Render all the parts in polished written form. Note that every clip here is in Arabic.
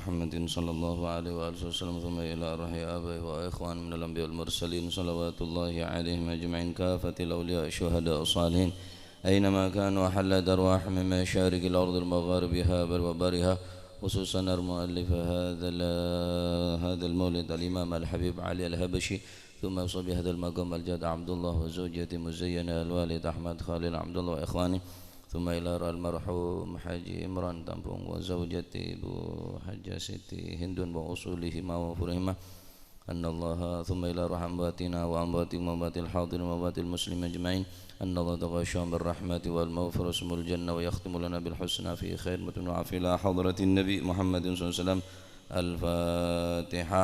محمد صلى الله عليه وآله وسلم ثم إلى أرواح آبائه وإخوان من الأنبياء والمرسلين صلوات الله عليهم أجمعين كافة الأولياء الشهداء الصالحين أينما كانوا وحلت أرواح من مشارق الأرض المغاربها بل وبرها خصوصا المؤلف هذا المولد الإمام الحبيب علي الهبشي ثم يوصل بهذا المقام الجاد عبد الله وزوجته مزينة الوالد أحمد خالد عبد الله وإخوانه ثم إلى المرحوم حاجي إمران تمبون وزوجته إبو حجة سيتي هند وأصولهما وفرهما أن الله ثم إلى روح أمواتنا وأموات وأموات الحاضرين وأموات المسلمين أجمعين أن الله تغشاهم بالرحمة والمغفرة اسم الجنة ويختم لنا بالحسنى في خير وفي إلى حضرة النبي محمد صلى الله عليه وسلم. الفاتحة.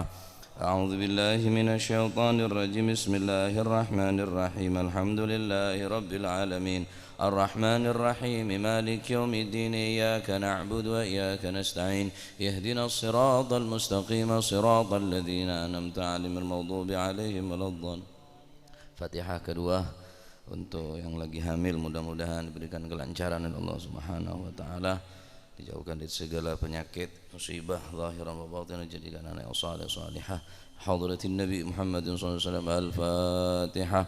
أعوذ بالله من الشيطان الرجيم. بسم الله الرحمن الرحيم. الحمد لله رب العالمين الرحمن الرحيم مالك يوم الدين إياك نعبد وإياك نستعين اهدنا الصراط المستقيم صراط الذين أنعمت عليهم المغضوب عليهم ولا الضالين. Fatihah kedua untuk yang lagi hamil, mudah-mudahan diberikan kelancaran oleh Allah Subhanahu wa taala, dijauhkan dari segala penyakit, musibah zahirah wa batinah, jadikan anak yang saleh salihah. Hadratin Nabi Muhammad sallallahu alaihi wasallam. Al-Fatihah.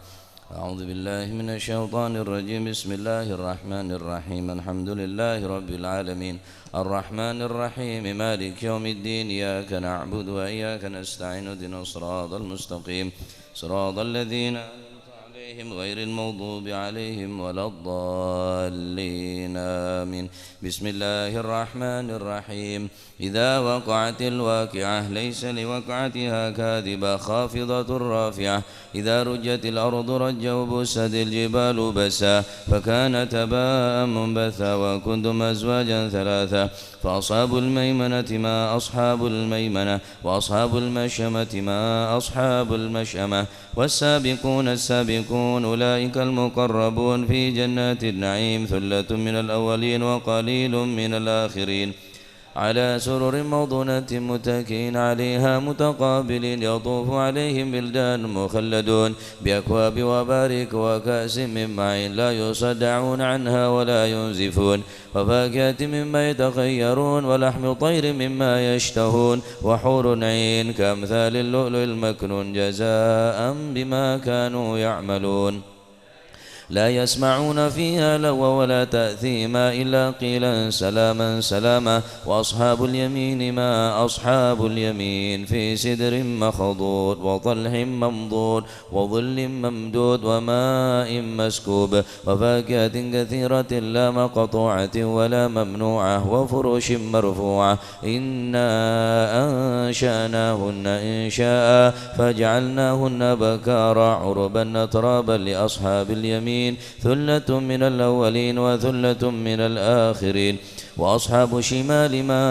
أعوذ بالله من الشيطان الرجيم. بسم الله الرحمن الرحيم. الحمد لله رب العالمين الرحمن الرحيم مالك يوم الدين إياك نعبد وإياك نستعين اهدنا الصراط المستقيم صراط الذين أنعمت عليهم غير المغضوب عليهم ولا الضالين آمين. بسم الله الرحمن الرحيم. إذا وقعت الواقعة ليس لوقعتها كاذبة خافضة رافعة إذا رجت الأرض رجا وبست الجبال بسا فكانت هباء منبثا وكنتم أزواجا ثلاثة فأصحاب الميمنة ما أصحاب الميمنة وأصحاب المشأمة ما أصحاب المشأمة والسابقون السابقون أولئك المقربون في جنات النعيم ثلة من الأولين وقليل من الآخرين على سرر موضونة متكئين عليها متقابلين يطوف عليهم بلدان مخلدون بأكواب وبارك وكأس من معين لا يصدعون عنها ولا ينزفون وفاكهة مما يتخيرون ولحم طير مما يشتهون وحور عين كأمثال اللؤلؤ المكنون جزاء بما كانوا يعملون لا يسمعون فيها لغوا ولا تأثيما إلا قيلا سلاما سلاما وأصحاب اليمين ما أصحاب اليمين في سدر مخضود وطلح منضود وظل ممدود وماء مسكوب وفاكهة كثيرة لا مقطوعة ولا ممنوعة وفرش مرفوعة إنا أنشأناهن إنشاء فجعلناهن بكارا عربا أترابا لأصحاب اليمين ثلة من الأولين وثلة من الآخرين وأصحاب الشمال ما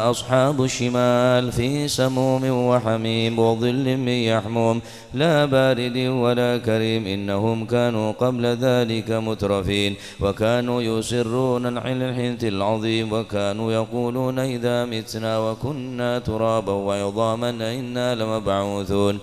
أصحاب الشمال في سموم وحميم وظل من يحموم لا بارد ولا كريم إنهم كانوا قبل ذلك مترفين وكانوا يصرون على الحنث العظيم وكانوا يقولون إذا متنا وكنا ترابا وعظاما إنا لمبعوثون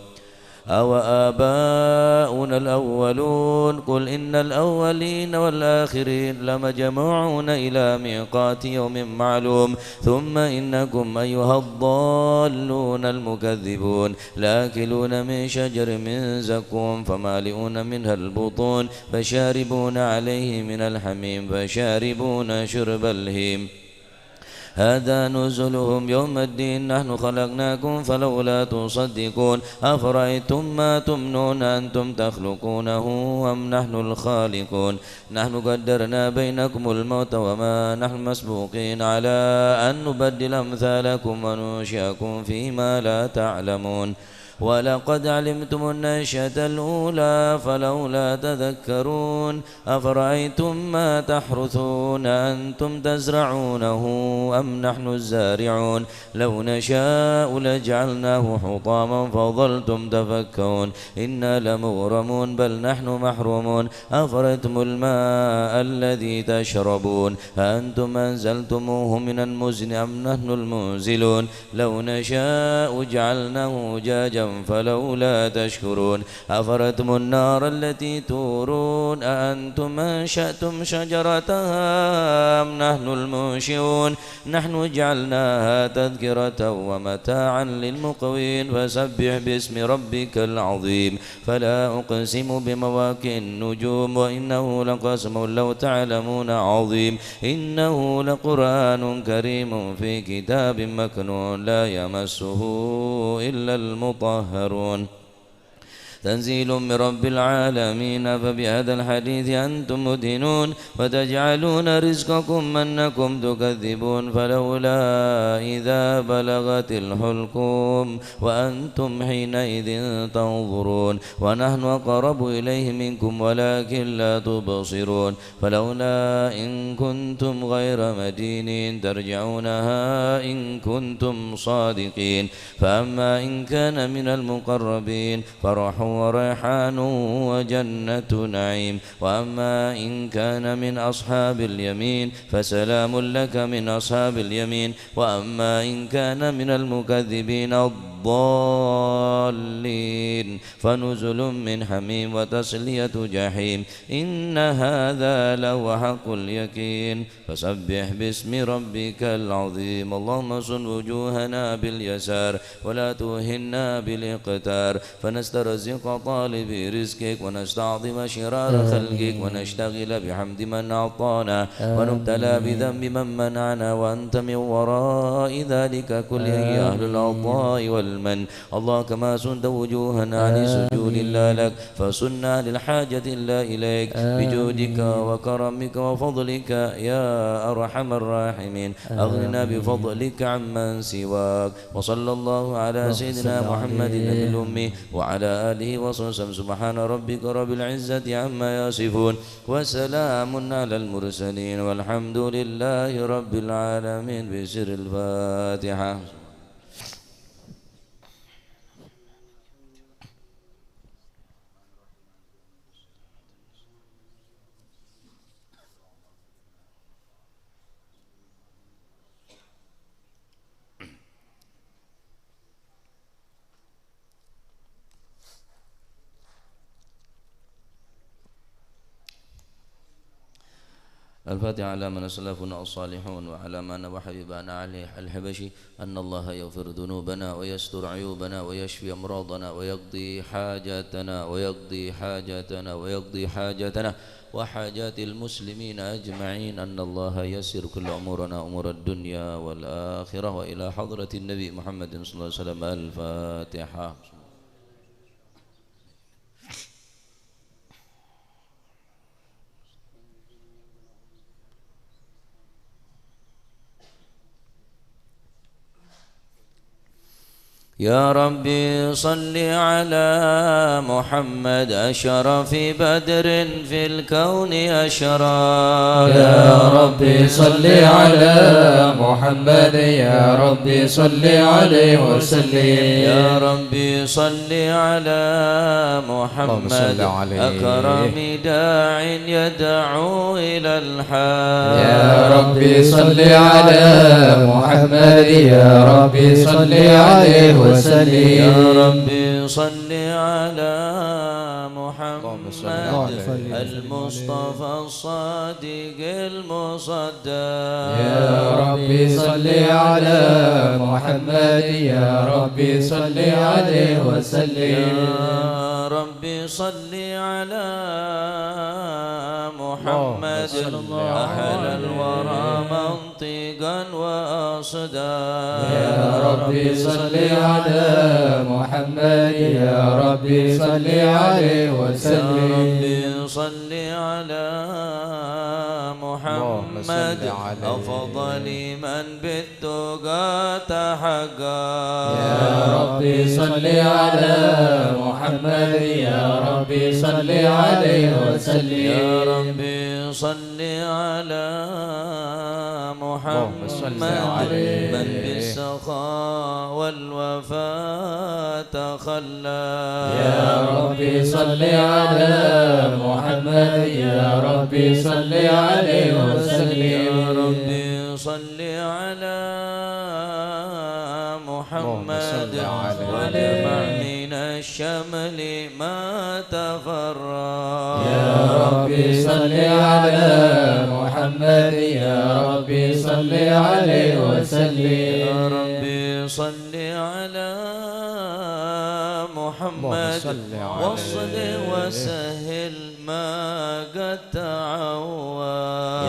أو آباؤنا الأولون قل إن الأولين والآخرين لمجموعون إلى ميقات يوم معلوم ثم إنكم أيها الضالون المكذبون لآكلون من شجر من زقوم فمالئون منها البطون فشاربون عليه من الحميم فشاربون شرب الهيم هذا نزلهم يوم الدين نحن خلقناكم فلولا تصدقون أفرأيتم ما تمنون أنتم تخلقونه أم نحن الخالقون نحن قدرنا بينكم الموت وما نحن مسبوقين على أن نبدل أمثالكم وننشئكم فيما لا تعلمون ولقد علمتم النشأة الأولى فلولا تذكرون أفرأيتم ما تحرثون أنتم تزرعونه أم نحن الزارعون لو نشاء لجعلناه حطاما فظلتم تفكرون إنا لمغرمون بل نحن محرومون أفرأيتم الماء الذي تشربون أنتم أنزلتموه من المزن أم نحن المنزلون لو نشاء جعلناه جاجا قليلا فلولا تشكرون أفرتم النار التي تورون أأنتم أنشأتم شجرتها أم نحن المنشئون نحن جعلناها تذكرة ومتاعا للمقوين فسبح باسم ربك العظيم فلا أقسم بمواقع النجوم وإنه لقسم لو تعلمون عظيم إنه لقرآن كريم في كتاب مكنون لا يمسه إلا المطهرون تنزيل من رب العالمين فبهذا الحديث أنتم مدهنون وتجعلون رزقكم أنكم تكذبون فلولا إذا بلغت الحلقوم وأنتم حينئذ تنظرون ونحن أقرب إليه منكم ولكن لا تبصرون فلولا إن كنتم غير مدينين ترجعونها إن كنتم صادقين فأما إن كان من المقربين فرح وريحان وجنة نعيم وأما إن كان من أصحاب اليمين فسلام لك من أصحاب اليمين وأما إن كان من المكذبين الضالين فنزل من حميم وتسلية جحيم إن هذا لهو حق اليقين فسبح باسم ربك العظيم اللهم صن وجوهنا باليسار ولا توهنا بالاقتار فنسترزق طالب رزقك ونستعظم شرار خلقك ونشتغل بحمد من أعطانا ونبتلى بذنب من منعنا وأنت من وراء ذلك كله أهل العطاء والمن الله كما سنت وجوهنا عن سجود الله لك فسنا للحاجة الله إليك بجودك وكرمك وفضلك يا أرحم الراحمين أغننا بفضلك عمن سواك وصلى الله على سيدنا محمد النبي الأمي وعلى آله وصحبه سبحان ربك رب العزة عما يصفون وسلام على المرسلين والحمد لله رب العالمين بسر الفاتحة. الفاتحة على من سلفنا الصالحون وعلى من وحبيبنا عليه الحبشي أن الله يغفر ذنوبنا ويستر عيوبنا ويشفي أمراضنا ويقضي حاجاتنا وحاجات المسلمين أجمعين أن الله يسر كل أمورنا أمور الدنيا والآخرة وإلى حضرة النبي محمد صلى الله عليه وسلم الفاتحة. يا ربي صل على محمد أشرف بدر في الكون أشرف يا ربي صل على محمد يا ربي صل عليه وسلم يا ربي صل على محمد أكرم داع يدعو إلى الحق يا ربي صل على محمد يا ربي صل عليه وسلم يا ربي صل على محمد المصطفى الصادق المصدق يا ربي صل على محمد يا ربي صل عليه وسلم يا ربي صل على محمد أهل الورى منطقا وأصدا يا ربي صل على محمد يا ربي صل عليه وسلم يا ربي صل على محمد أفضل من بالتقى تحقق يا ربي صل على محمد يا ربي صل عليه وسلم يا ربي صل على محمد من بالسخاء والوفاء تخلى يا ربي صل على محمد يا ربي صل عليه وسلم يا ربي صل على محمد واجمع من الشمل ما تفرق يا ربي صل على محمد يا ربي صل عليه وسلم يا ربي صل على محمد وصل وسهل ما قد تعود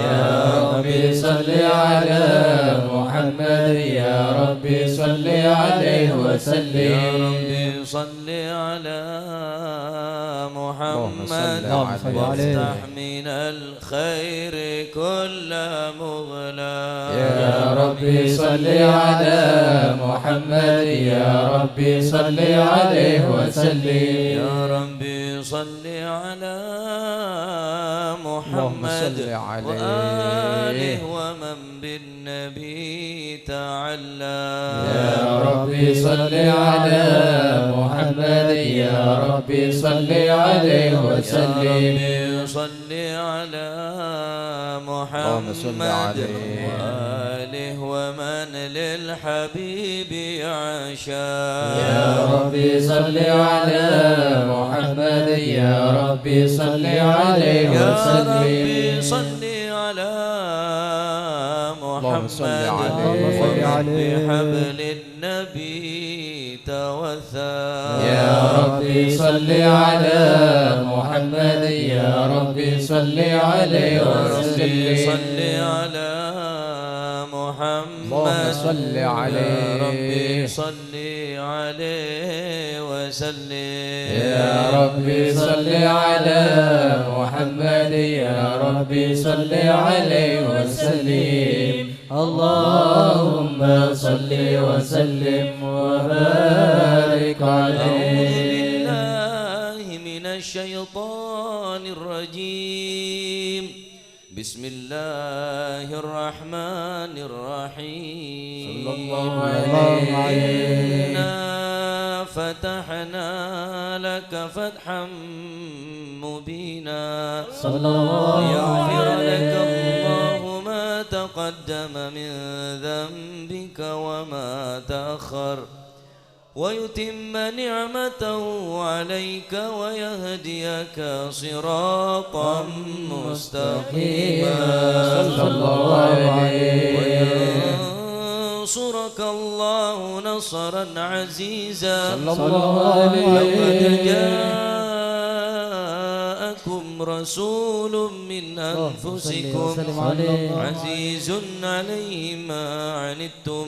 يا ربي صل على محمد يا ربي صل عليه وسلم يا ربي صل على محمد وافتح من الخير كل مغلق يا ربي صل على محمد يا ربي صل عليه وسلم يا ربي صل على محمد وآله ومن بالنبي تعلى يا ربي صل على محمد يا ربي صل عليه وسلم يا ربي صل على محمد وآله ومن للحبيب عشا يا ربي صل على محمد يا ربي صل عليه وسلم يا ربي صل على محمد بحبل النبي توثى يا ربي صل على محمد يا ربي صل عليه وسلم صل على محمد صل عليه يا ربي صل عليه وسلم يا ربي صل على محمد يا ربي صل عليه وسلم اللهم صل وسلم وبارك عليه. أعوذ بالله من الشيطان الرجيم بسم الله الرحمن الرحيم صلى الله عليه. إنا فتحنا لك فتحا مبينا صلى الله ليغفر لك عليه. الله ما تقدم من ذنبك وما تأخر ويتم نعمته عليك ويهديك صراطا مستقيما صلى الله عليه. وينصرك الله نصرا عزيزا صلى الله عليه. لقد جاءكم رسول من أنفسكم عزيز عليه ما عنتم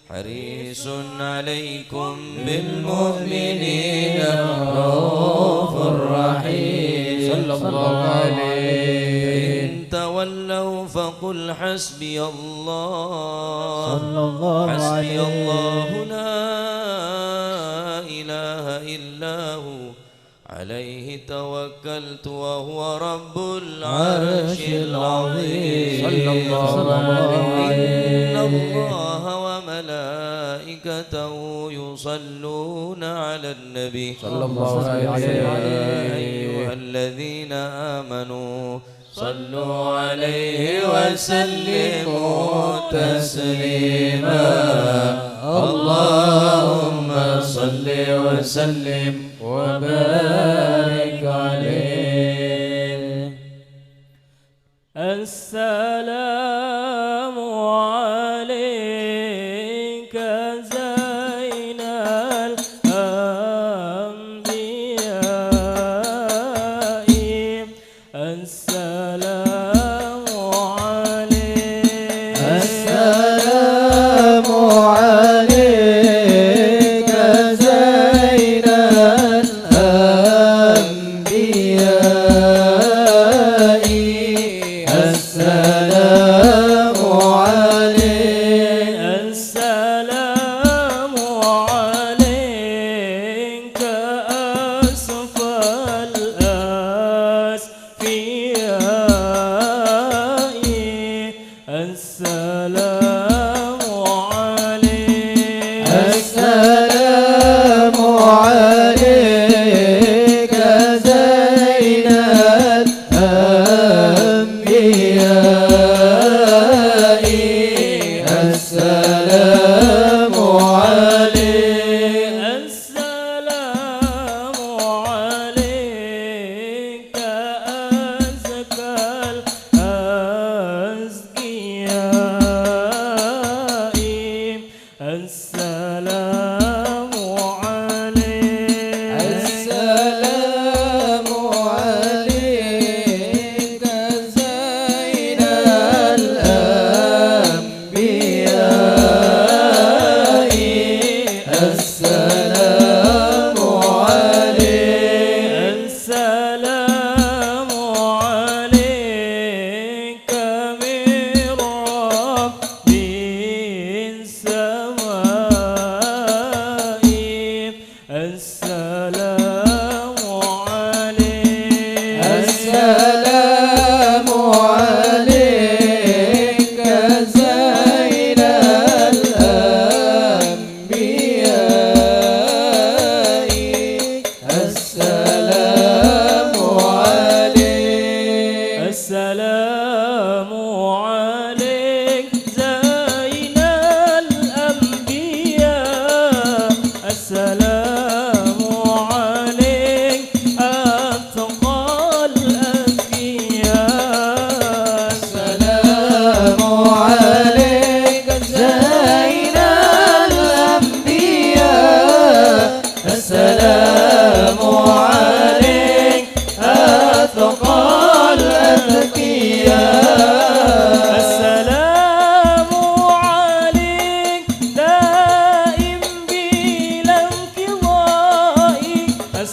حريص عليكم بالمؤمنين رؤوف رحيم صلى الله عليه. إن تولوا فقل حسبي الله حسبي الله لا إله إلا هو عليه توكلت وهو رب العرش العظيم صلى الله عليه. إن الله وملائكته يصلون على النبي صلى الله عليه. يا أيها الذين آمنوا صلوا عليه وسلموا تسليما اللهم صل وسلم وبارك عليه. السلام عليك زين الأنبياء السلام عليك السلام عليك زين الأنبياء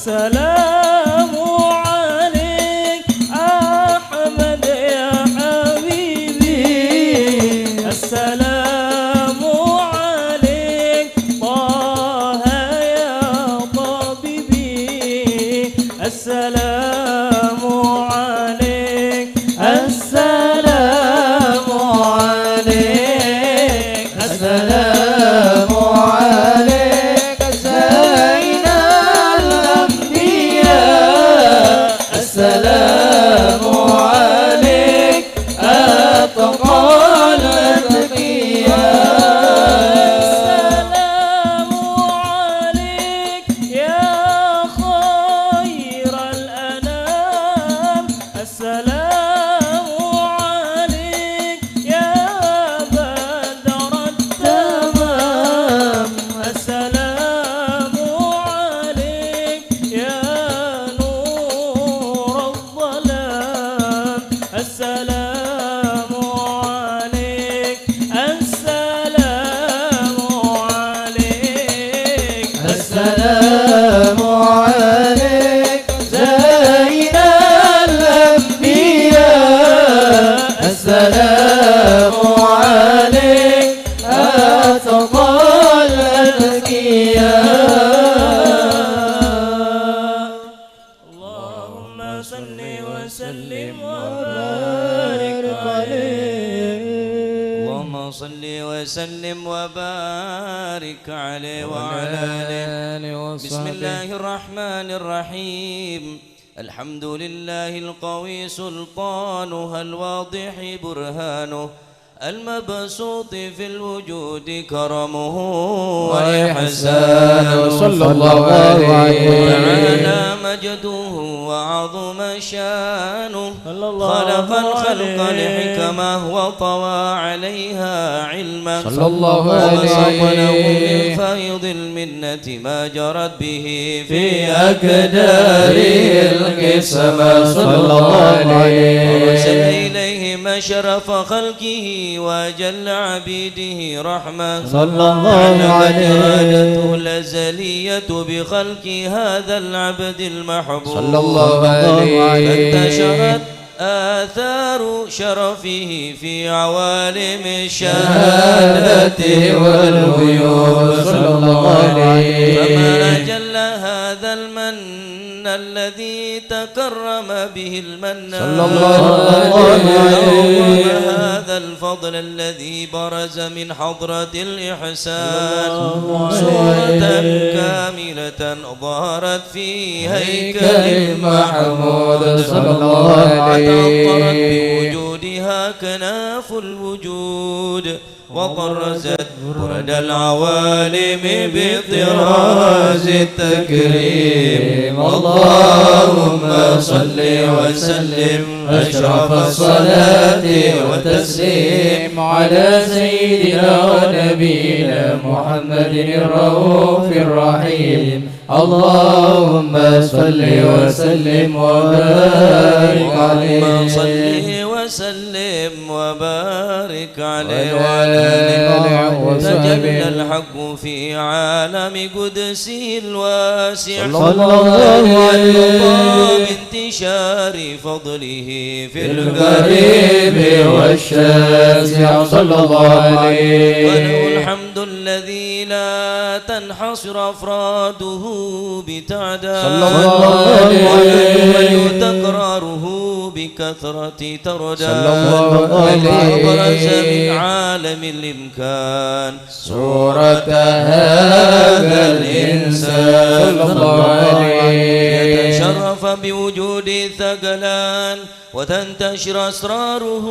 السلام عليك أحمد يا حبيبي السلام عليك طه يا طبيبي السلام عليك السلام عليك السلام عليك زين الأنبياء السلام عليك أتقى الأتقياء السلام عليك يا خير الأنام السلام عليك يا بدر التمام السلام عليك يا نور الظلام السلام عليك السلام عليك السلام عليك زين الأنبياء السلام عليك أتقى الأتقياء اللهم صل وسلم وبارك عليه اللهم صل وسلم وبارك عليه وعلى آله. بسم الله الرحمن الرحيم. الحمد لله القوي سلطانه الواضح برهانه المبسوط في الوجود كرمه وإحسانه صلى الله عليه تعالى مجده وعظم شانه خلق الخلق لحكمه وطوى عليها علمه صلى الله وبسط له من عليه فيض المنة ما جرت به في أكداره القسمة صلى الله عليه وأرسل إليه مشرف خلقه وأجل عبيده رحمة صلى الله عليه إرادته الأزلية بخلق هذا العبد المحبوب صلى الله عليه فانتشرت آثار شرفه في عوالم شهادته والغيوب صلى الله عليه فما أجل هذا المن الذي تكرم به المنان صلى الله عليه هذا الفضل الذي برز من حضرة الإحسان صورة كاملة ظهرت في هيكل محمود صلى الله عليه وتعطرت بوجودها كناف الوجود وطرزت برد العوالم بطراز التكريم اللهم صل وسلم أشرف الصلاة والتسليم على سيدنا ونبينا محمد الرؤوف الرحيم اللهم صل وسلم وبارك عليه اللهم صل وسلم وبارك عليه وعلى آله تجلى وصحبه الحق في عالم قدسه الواسع صلى الله عليه بانتشار فضله في القريب والشاسع صلى الله عليه وله الحمد الذي لا تنحصر أفراده بتعداد صلى الله عليه وتكراره بكثرة ترداد صلى الله عليه وبرز من عالم الإمكان صورة هذا الإنسان صلى الله عليه يتشرف بوجود الثقلان وتنتشر أسراره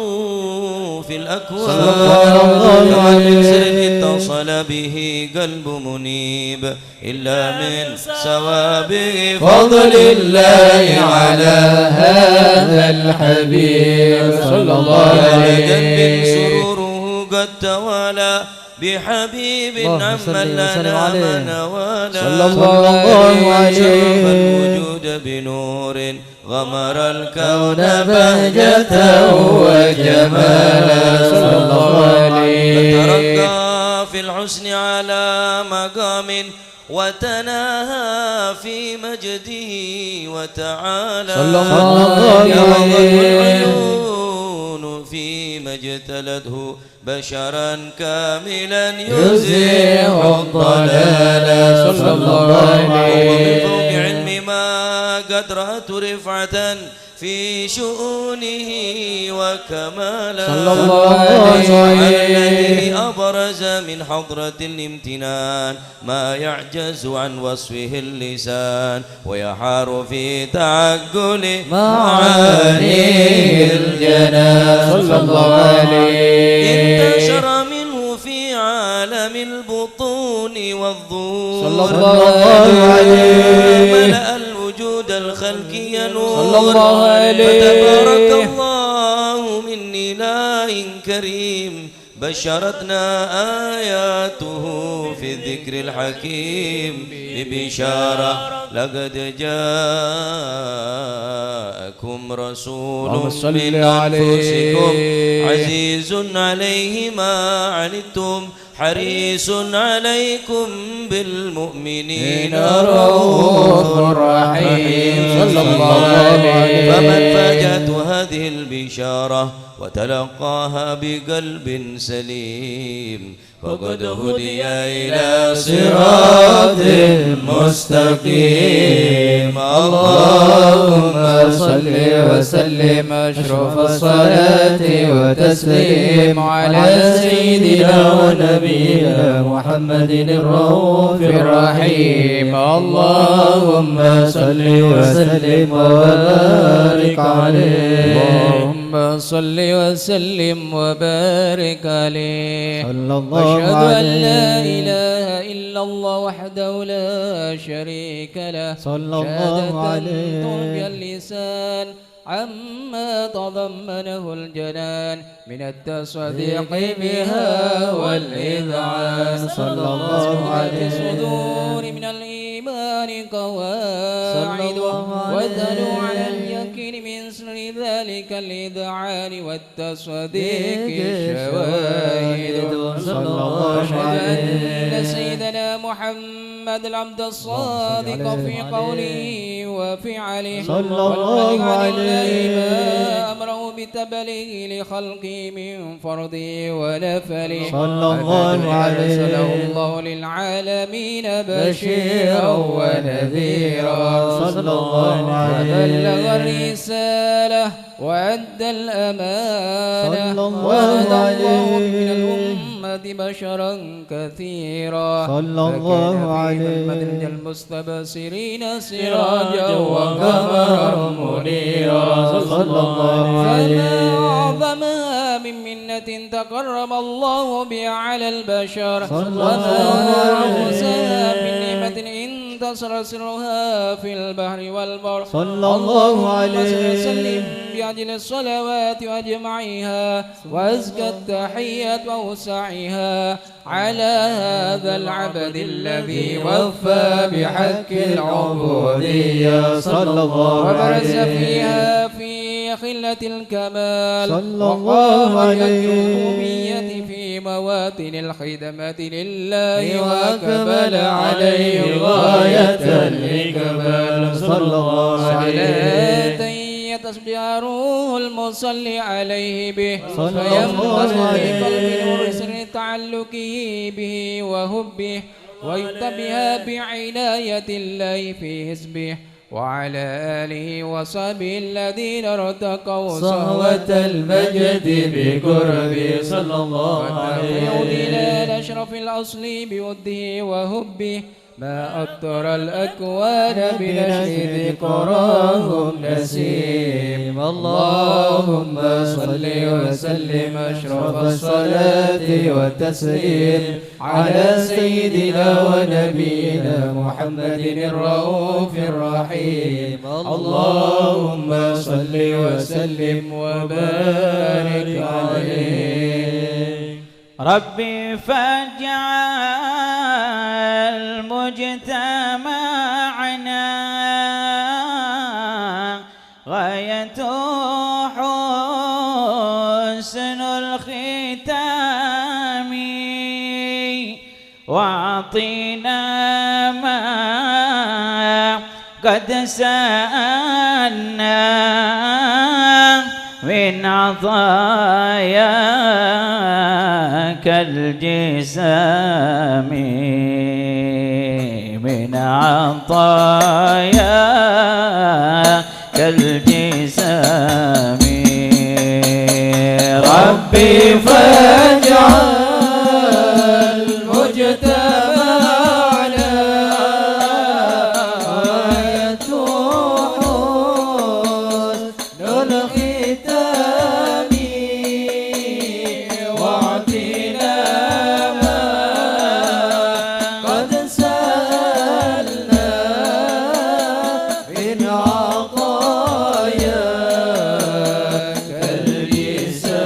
في الأكوان صلى الله عليه سر اتصل به قلب منيب إلا من سوابق فضل الله على هذا الحبيب صلى الله قلب عليه سروره قد توالى بحبيب عمن لنا من والا صلى الله عليه شرف الوجود بنور غمر الكون بهجته وجمالا صلى الله عليه فترقى في الحسن على مقام وتناهى في مجده وتعالى صلى الله عليه العيون فيما اجتلته بشرا كاملا يزيع الضلال صلى الله عليه ومن فوق علم ما قد رأت رفعة في شؤونه وكمالا صلى الله عليه الذي أبرز من حضرة الامتنان ما يعجز عن وصفه اللسان ويحار في تعقل معاني الجنان صلى الله عليه انتشر منه في عالم البطون والظهور صلى الله عليه ملأ الوجود الخلقي نور صلى الله عليه فتبارك الله من إله كريم بشرتنا آياته في الذكر الحكيم ببشارة لقد جاءكم رسول من أنفسكم عزيز عليه ما عنتم حريص عليكم بالمؤمنين رؤوف رحيم صلى الله عليه فمن فاجأته هذه البشارة وتلقاها بقلب سليم فقد هدي إلى صراط مستقيم اللهم صل وسلم أشرف الصلاة وتسليم على سيدنا ونبينا محمد الرؤوف الرحيم اللهم صل وسلم وبارك عليه اللهم صل وسلم وبارك عليه صلى الله أشهد عليه أن لا إله إلا الله وحده لا شريك له صلى الله عليه تربي اللسان عما تضمنه الجنان من التصديق بها والإذعان صلى الله عليه الصدور من الإيمان قواعد وذلوا على اليقين من سر ذلك الإذعان والتصديق الشواهد صلى الله عليه أن سيدنا محمد العبد الصادق في قوله وفعله صلى الله عليه ما أمره بتبليغ لخلقه من فرضه ونفله صلى الله عليه أرسله الله للعالمين بشيرا ونذيرا صلى الله عليه وبلغ الرسالة وأدى الأمانة صلى الله وهدى عليه من الأمة بشرا كثيرا صلى الله عليه المدرج المستبصرين سراجا وقمرا منيرا صلى الله عليه فما أعظمها من منة تقرب الله بها على البشر صلى وما الله عليه أعوزها من نعمة انتصر سرها في البحر والبر صلى الله عليه وسلم بأجل الصلوات وأجمعها وأزكى التحية وأوسعها على هذا العبد الذي وفى بحق العبودية صلى الله وبرز عليه فيها في خلة الكمال صلى الله عليه الربوبية في مواتن الخدمة لله وأقبل عليه غاية الإقبال صلى الله عليه صلاة يتصبح المصلي عليه به صلى فينبض الله في عليه قلب نور سر تعلقه به وهبه ويتبها بعناية الله في حزبه وعلى آله وصحبه الذين ارتقوا صهوة المجد بقربه صلى الله عليه إلى أشرف الأصل بوده وهبه ما أطر الأكوان بنشر ذكراهم نسيم اللهم صل وسلم أشرف الصلاة والتسليم على سيدنا ونبينا محمد الرؤوف الرحيم اللهم صل وسلم وبارك عليه ربي فاجعل مجتمعنا غاية حسن الختام واعطنا ما قد سألنا من عطاياك الجسام، من عطاياك الجسام. ربي فاجعل مجتمعنا آية حسن الختام، واعطنا ما قد سألنا من عطاياك الجسام،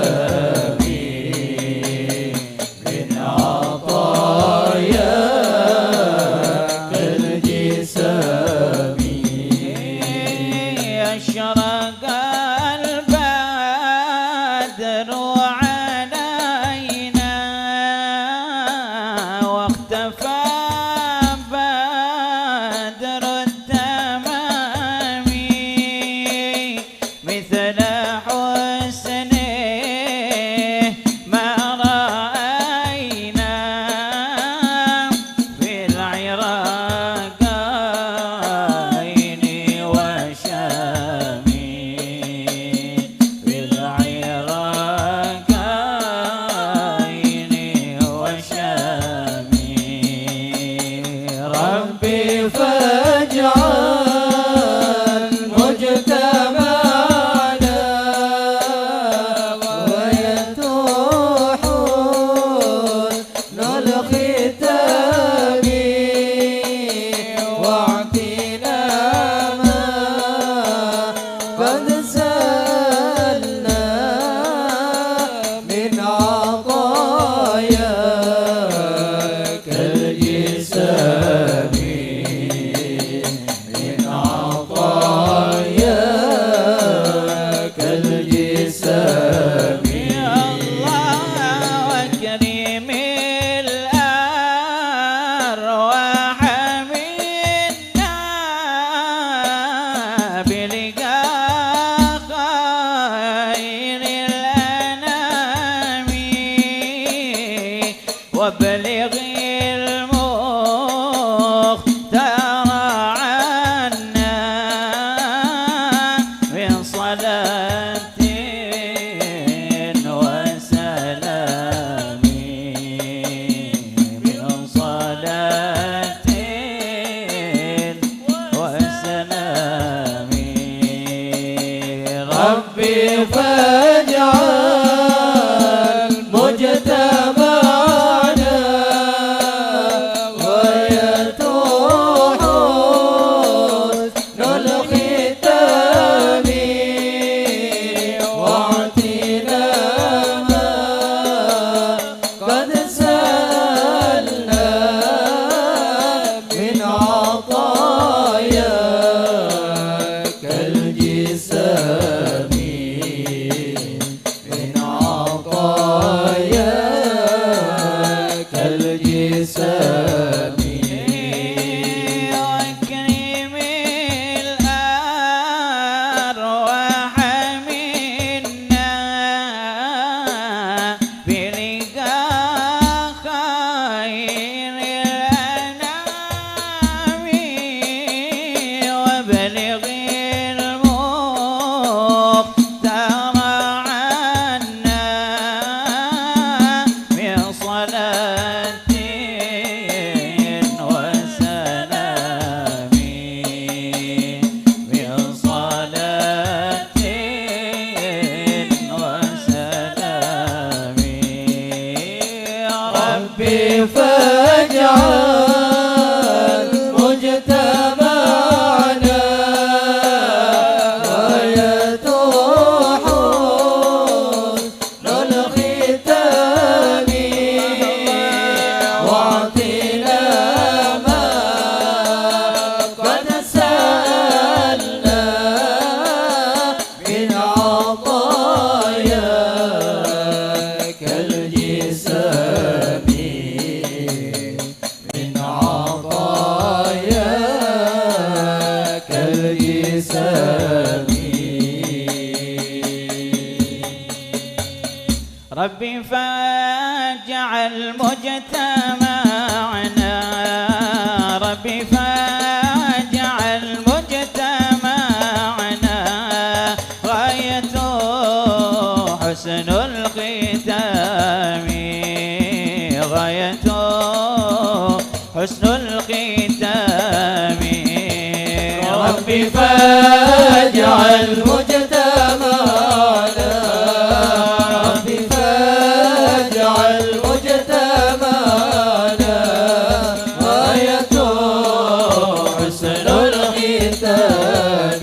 من عطاياك الجسام. أشرق البدر علينا واختفى بدر التمام، مثل حسنه ما رأينا في العراقين وشام، في العراقين وشام. ربي فاجعل مجتمعنا غاية حسن الختام، ربي فاجعل مجتمعنا غايته حسن الختام غايته حسن الختام ربي فاجعل مجتمعنا ربي فاجعل مجتمعنا غايته حسن الختام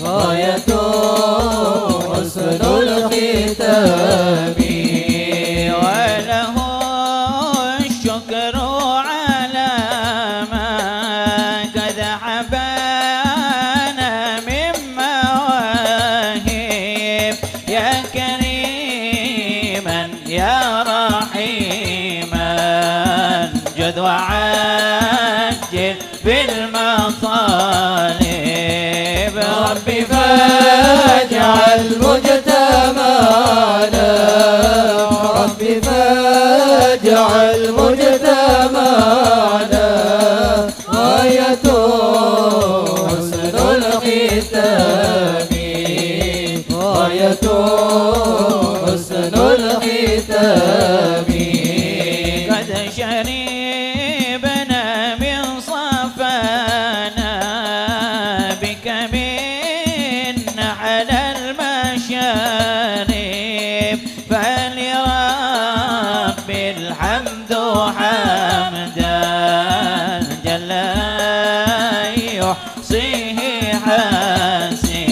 غايته حسن الختام وله الشكر على ما قد حبانا من مواهب يا كريما يا رحيما جد وعجل بالمطالب ربي فاجعل مجتمعنا ربي فاجعل مجتمعنا غايته حسن الختام غايته حسن الختام قد شربنا من صفانا بك من على المشارب فلرب الحمد حمدا جل يحصيه حاسب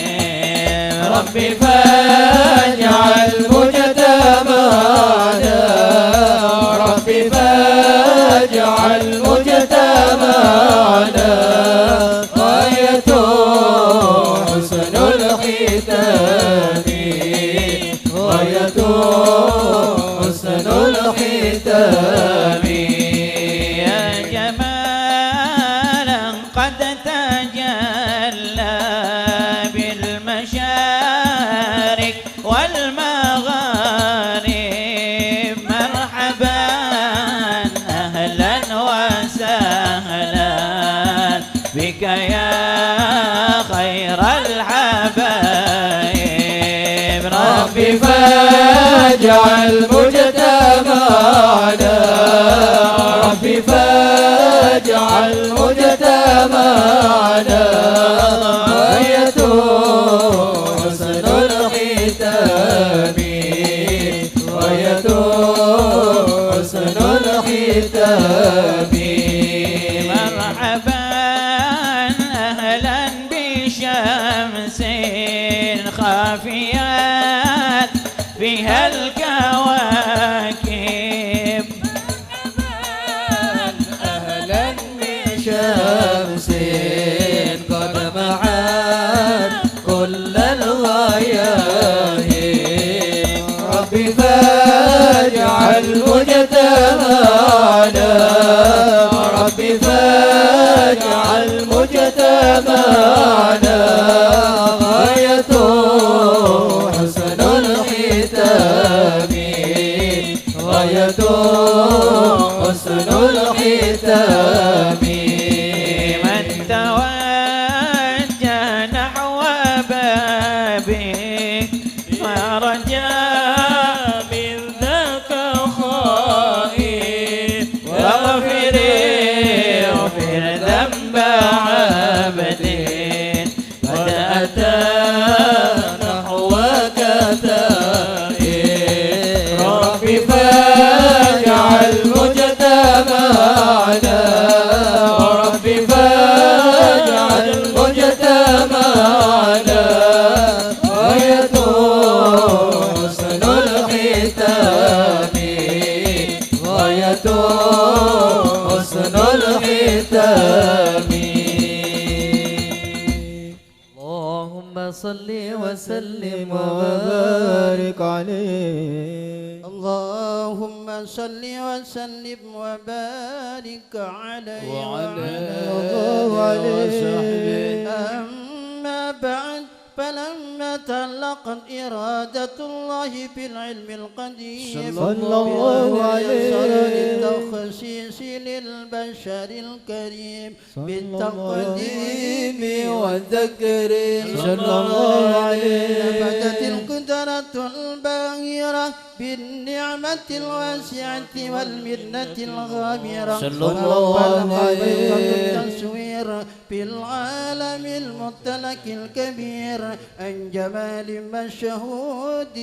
ربي فاجعل مجتمعنا ربي فاجعل مجتمعنا غايته حسن الختام غايته حسن الختام يا جمالا قد تجلى بالمشارق والمغارب مرحبا أهلا وسهلا بك يا خير الحبايب ربي فاجعل مجتمعنا ربي فاجعل مجتمعنا غايته حسن الختام غايته حسن الختام مرحبا أهلا بشمس خافيات فيها الكواكب أهلا بشمس قد معت كل الغياهب ربي فاجعل مجتمعنا ربي فاجعل مجتمعنا غايته حسن الختام غايته حسن الختام من توجه نحو بابك ما رجاء من ذاك خائف واغفر ذنب عبد قد أتى نحوك تائب ربي فاجعل مجتمعنا ربي فاجعل مجتمعنا غايته حسن الختام غايته حسن الختام اللهم صل وسلم وبارك عليه اللهم صل وسلم وبارك عليه وعلى وعلى آله وصحبه. أما بعد فلما تعلقت إرادة الله بالعلم القديم صلى الله عليه بالتخصيص للبشر الكريم بالتقديم والتكريم صلى الله عليه نبتت القدرة الباهرة بالنعمة الواسعة والمنة الغامرة صلى الله عليه التصوير بالعالم الممتلك الكبير عن جمال مشهود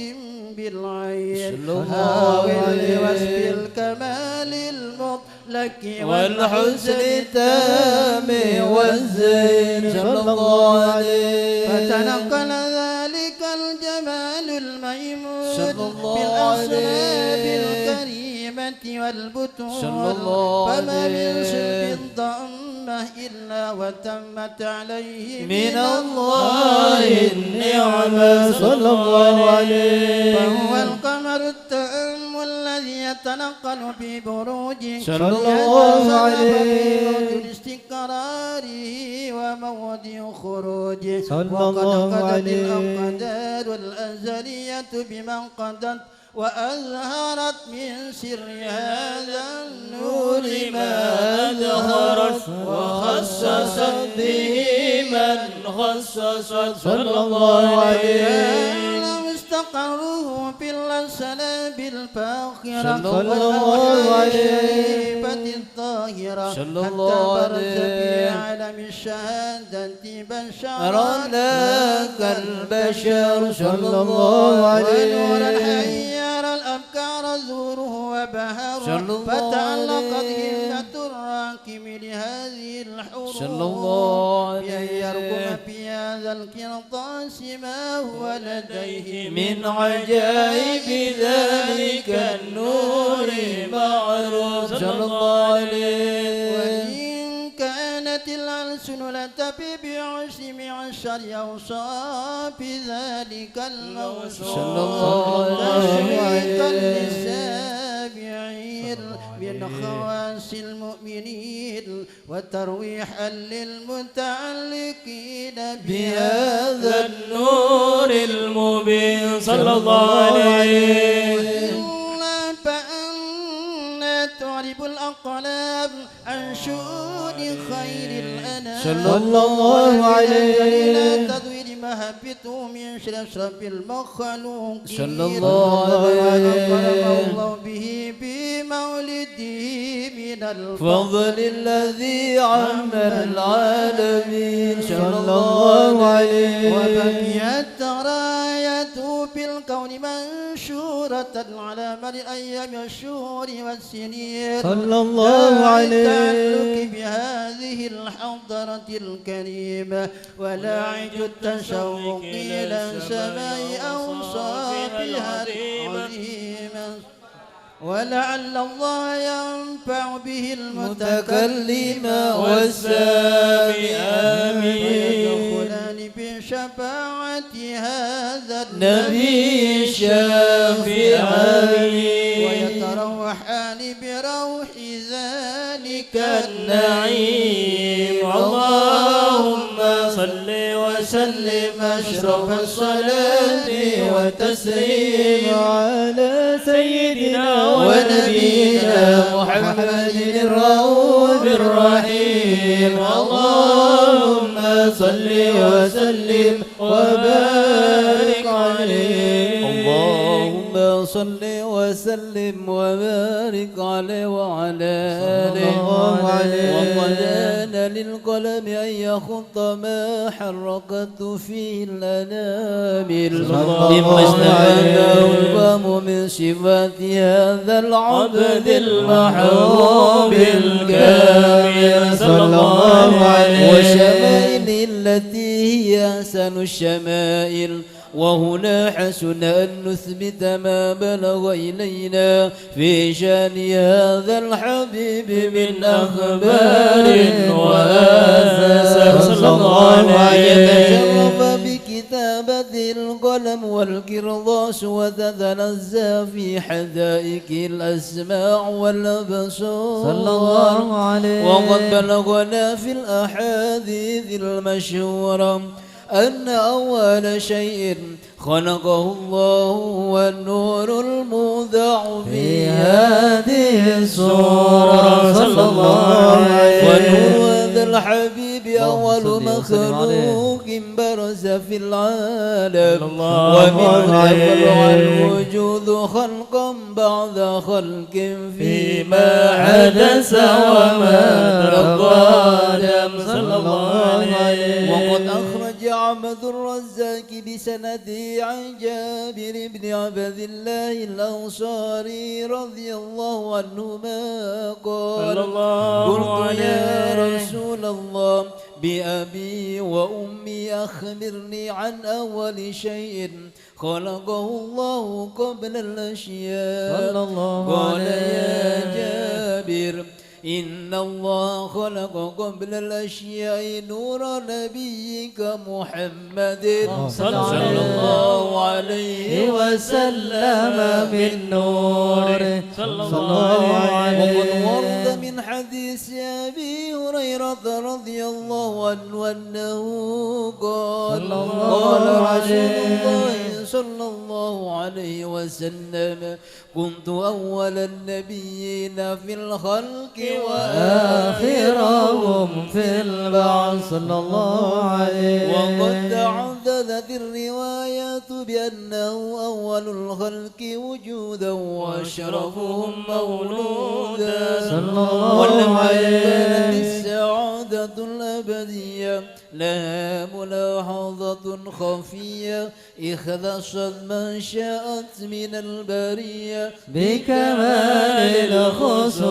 بالعين صلى الله عليه وصف الكمال المطلق والحسن التام والزين صلى الله عليه فتنقل ذلك الجمال الميمون صلى الله بالأسباب عليه الكريمة والبطون صلى الله فما من عليه سلب ضمه إلا وتمت عليه من الله النعمة صلى الله عليه فهو القمر التام الذي يتنقل في بروجه صلى الله عليه موضع استقراره وموضع خروجه صلى وقد الله قضت عليه الأقدار الأزلية بمن قضت وأظهرت من سر هذا النور ما أظهرت وخصصت به من خصصت صلى الله عليه مستقره في الأسلاب الفاخرة صلى الله عليه الطاهرة صلى حتى الله برز عليه في عالم الشهادة بشرا أرناك البشر صلى الله عليه ونورا حير الأبكار زوره وبهر صلى الله فتعلقت عليه همة الراكب لهذه الحروف صلى الله عليه بأن يرقم في هذا القرطاس ما هو لديه من عجائب ذلك النور معروف صلى الله عليه وإن كانت الألسن لتفي بعشر عشر أوصاف ذلك الموصوف صلى الله تشريكا عليه للسابعين من خواص المؤمنين وترويحا للمتعلقين بهذا النور المبين صلى الله عليه إلا فأن تعرب الأقلام عن شؤون خير الأنام صلى الله عليه لا تضوير مهبته من شرف المخلوقين صلى الله عليه أكرم الله به بمولده من فضل الذي عم العالمين صلى الله عليه وبقيت رايته في الكون منشورة على مر الأيام والشهور والسنين صلى الله عليه التعلق بهذه الحضرة الكريمة ولاعج التشوق إلى سماء أوصافها العظيمة ولعل الله ينفع به المتكلم والسامع آمين ويدخلان بشفاعة هذا نبي الشافع آمين ويتروحان بروح ذلك النعيم اللهم صل وسلم أشرف الصلاة والتسليم على سيدنا ونبينا محمد الرؤوف الرحيم اللهم صل وسلم وبارك عليه اللهم صل وسلم وبارك عليه وعلى آله وقدان للقلم أن يخط ما حركت فيه الأنامل مما استفاده الفم من صفات هذا العبد المحبوب الكامل صلى الله عليه وشمائل التي هي أحسن الشمائل وهنا حسن أن نثبت ما بلغ إلينا في شأن هذا الحبيب من أخبار وآثار صلى الله عليه يتشرف بكتابة القلم والقرطاس وتتنزه في حدائق الأسماع والأبصار صلى الله عليه وقد بلغنا في الأحاديث المشهورة أن أول شيء خلقه الله والنور المودع في هذه السورة صلى الله عليه ونور هذا الحبيب أول مخلوق برز في العالم ومن يفرع الوجود خلقا بعد خلق فيما حدث وما ترضى آدم صلى الله عليه وقد أخرج عبد الرزاق بسنده عن جابر بن عبد الله الأنصاري رضي الله عنهما قال قلت يا رسول الله بأبي وأمي أخبرني عن أول شيء خلقه الله قبل الأشياء قال يا جابر إن الله خلق قبل الأشياء نور نبيك محمد صلى الله عليه وسلم بالنور صلى الله عليه وقد ورد من حديث أبي هريرة رضي الله عنه أنه قال رسول الله صلى الله عليه وسلم كنت أول النبيين في الخلق وآخرهم في البعث صلى الله عليه وقد تعددت الروايات بأنه أول الخلق وجودا وأشرفهم مولودا صلى الله عليه السعادة الأبدية لها ملاحظة خفية اختصت من شاءت من البرية بكمال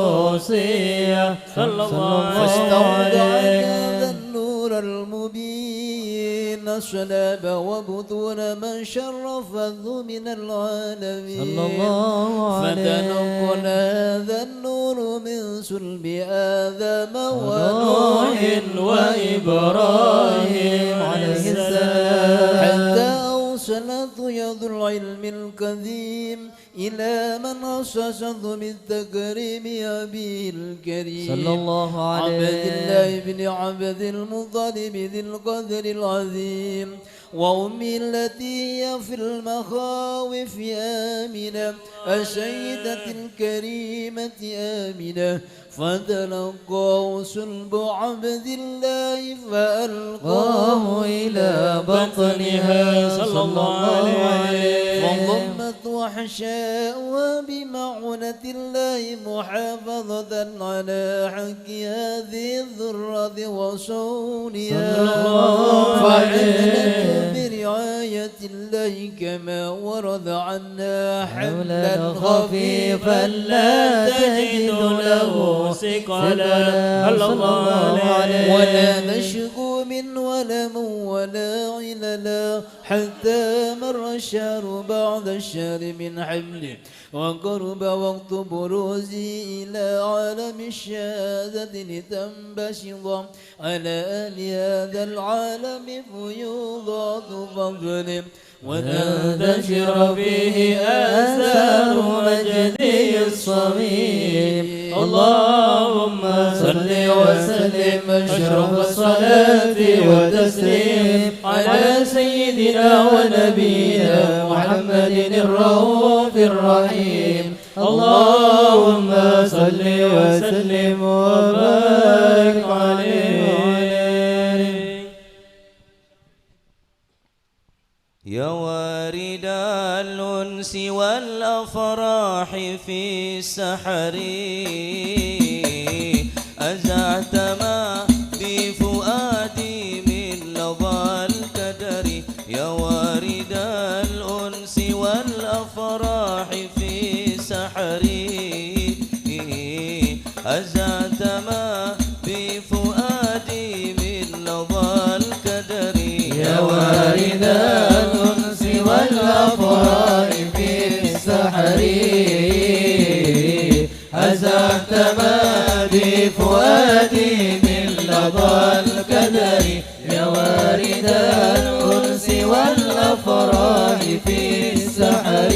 الخصوصية صلى الله عليه وسلم فاستودع هذا النور المبين صلاب وبطون من شرفه من العالمين صلى الله عليه فتنقل هذا النور من صلب آدم ونوح وإبراهيم عليه السلام حتى أوصلت يد العلم القديم إلى من أسسه بالتكريم أبيه الكريم صلى الله عليه عبد الله بن عبد المطلب ذي القدر العظيم وأمي التي هي في المخاوف آمنة السيدة الكريمة آمنة فتلقاه صلب عبد الله فألقاه إلى بطنها صلى الله عليه فضمت وحشاءها بمعونة الله محافظة على حق هذه الذرة وصونها فعلت برعاية الله كما ورد عنا حملا خفيفا لا تجد له ثقلا الله عليه ولا نشكو من ولم ولا عللا حتى مر الشهر بعد الشهر من حمله وقرب وقت بروزي إلى عالم الشهادة لتنبسط على أهل هذا العالم فيوضات فضل وتنتشر فيه آثار مجده الصميم اللهم صل وسلم أشرف الصلاة والتسليم على سيدنا ونبينا محمد الرؤوف الرحيم اللهم صل وسلم وبارك عليه يا وارد الأنس والأفراح في السحر أزعت ما بفؤادي من لظى الكدر يا وارد الأنس والأفراح في السحر أزعت ما بفؤادي من لظى الكدر يا وارد الأنس والأفراح في السحر أزعت ما بفؤادي من لظى الكدر يا وارد الأنس والأفراح في السحر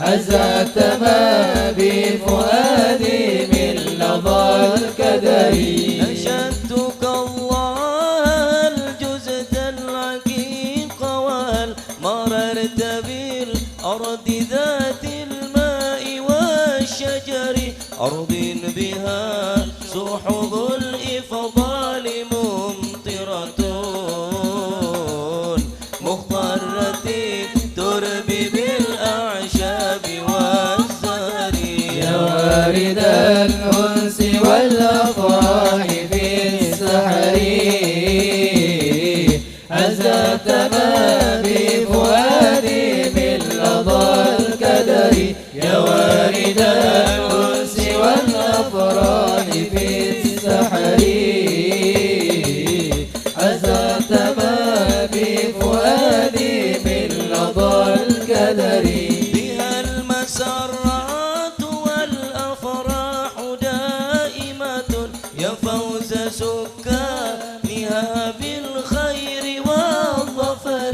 أزعت ما بفؤادي من لظى الكدر نشدتك الله روح ذو الإفضال ممطرة مخضرة الترب بالأعشاب والزهر يا وارد الأنس والأفراح في السحر أزلت ما بفؤادي من لظى الكدر يا وارد الأنس والأفراح في السحر أزلت ما بفؤادي من لظى الكدر بها المسرات والأفراح دائمة يا فوز سكانها بالخير والظفر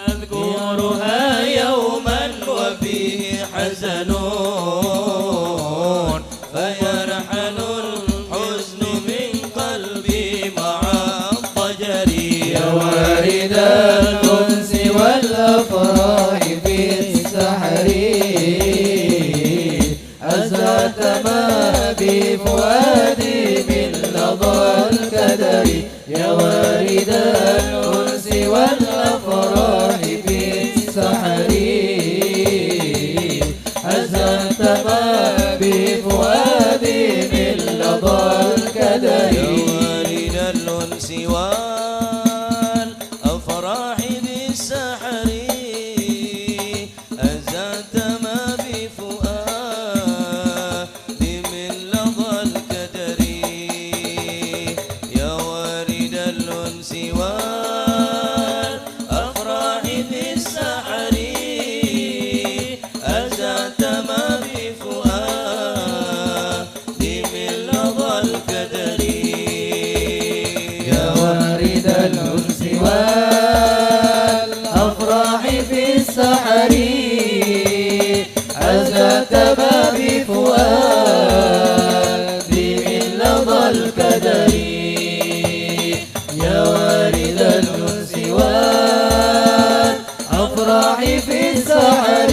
أذكرها يوما وفيه حزن فيرحل الحزن من قلبي مع الضجر يا وارد الأنس والأفراح في السحر أزلت ما بفؤادي من لظى الكدر يا وارد الأنس والأفراح في السحر أزلت ما بفؤادي من لظى الكدر يا وارد الأنس والأفراح بالسحر أزلت ما بفؤادي من لظى الكدر يا وارد الأنس والأفراح بالسحر أزلت ما بفؤادي من لظى الكدر يا وارد الأنس والأفراح في السحر أزلت ما بفؤادي من لظى الكدر يا وارد الأنس والأفراح في السحر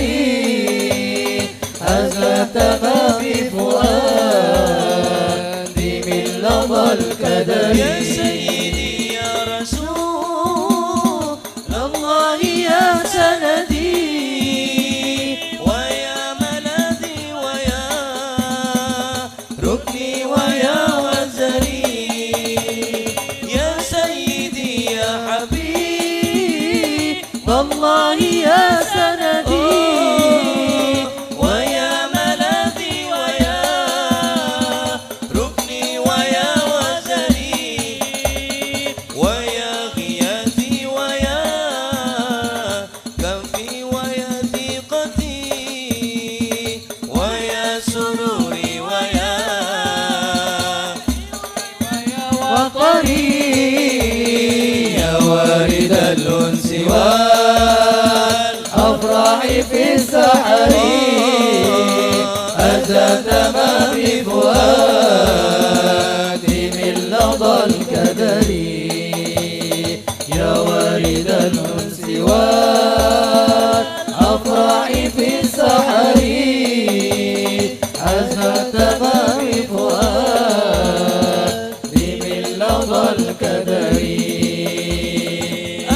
أزلت ما بفؤادي من لظى الكدر يا سيدي يا رسول الله يا سندي ويا ملاذي ويا ركني ويا وزري يا سيدي يا حبيب الله يا سندي ويا ملاذي ويا ركني ويا وزري ويا غياثي ويا كفي ويا ثقتي ويا سروري ويا وطري يا وارد الأنس والأفراح في السحر أزلت ما بفؤادي من لظى الكدر يا وارد الأنس والأفراح في السحر أزلت ما بفؤادي من لظى الكدر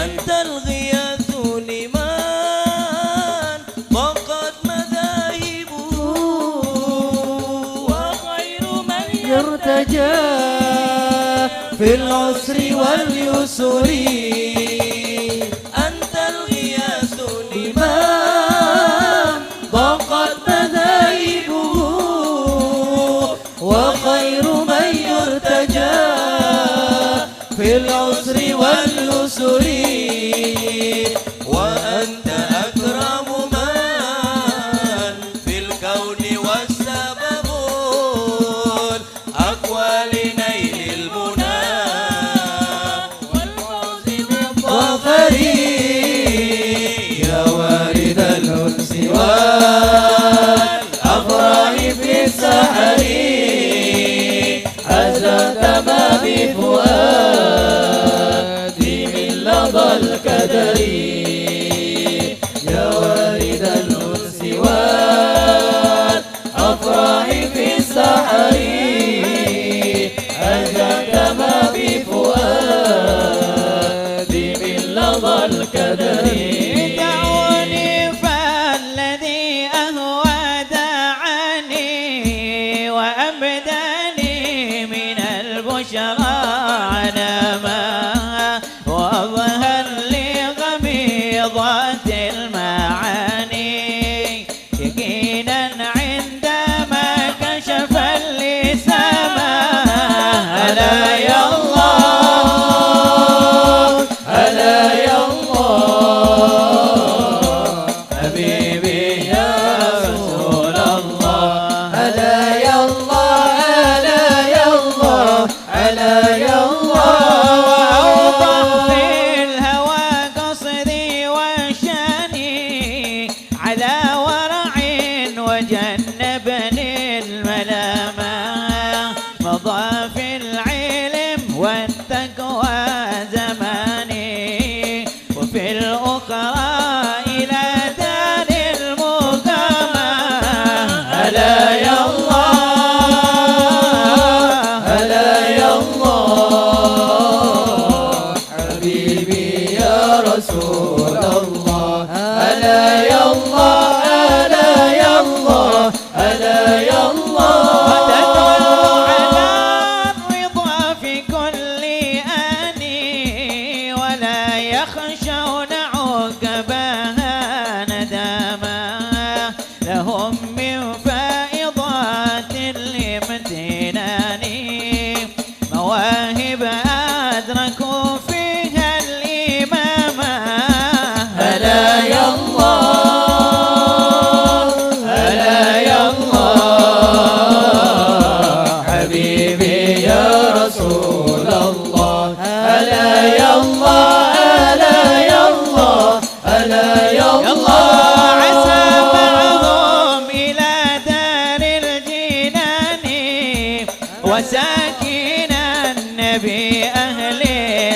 أنت الغياث لمن ضاقت مذاهبه وخير من يرتجى في العسر واليسر أنت الغياث لمن ضاقت مذاهبه وخير من يرتجى في العسر واليسر وأنت أكرم من في الكون والسبب الأقوى لنيل المنى والفوز بالظفر يا وارد الأنس والأفراح في السحر أزلت ما بفؤادي من لظى الكدر يا وارد الأنس والأفراح في السحر شرعنا ما واظهر لي غميضات المعاني يقينا عندما كشف اللسان ألا يا الله ألا يا الله حبيبي يا رسول الله ألا يا الله ألا يا الله ألا يا الله وأوضح في الهوى قصدي وشاني على ورع وجنبني الملامة مضى في العلم والتقوى زماني وفي الأخرى إلى دار المقامة ألا يا الله ألا يا الله حبيبي يا رسول الله ألا يا الله ألا يا الله ألا يا الله وتدعو على الرضا في كل آن ولا يخشون عقباها نداما لهم من فائضات الامتنان مواهب أدركوا فيها الإمامة ألا يا الله ألا يا الله حبيبي يا رسول الله ألا يا الله ألا يا الله ألا يا الله عسى معهم إلى دار الجنان وساكن النبي أهل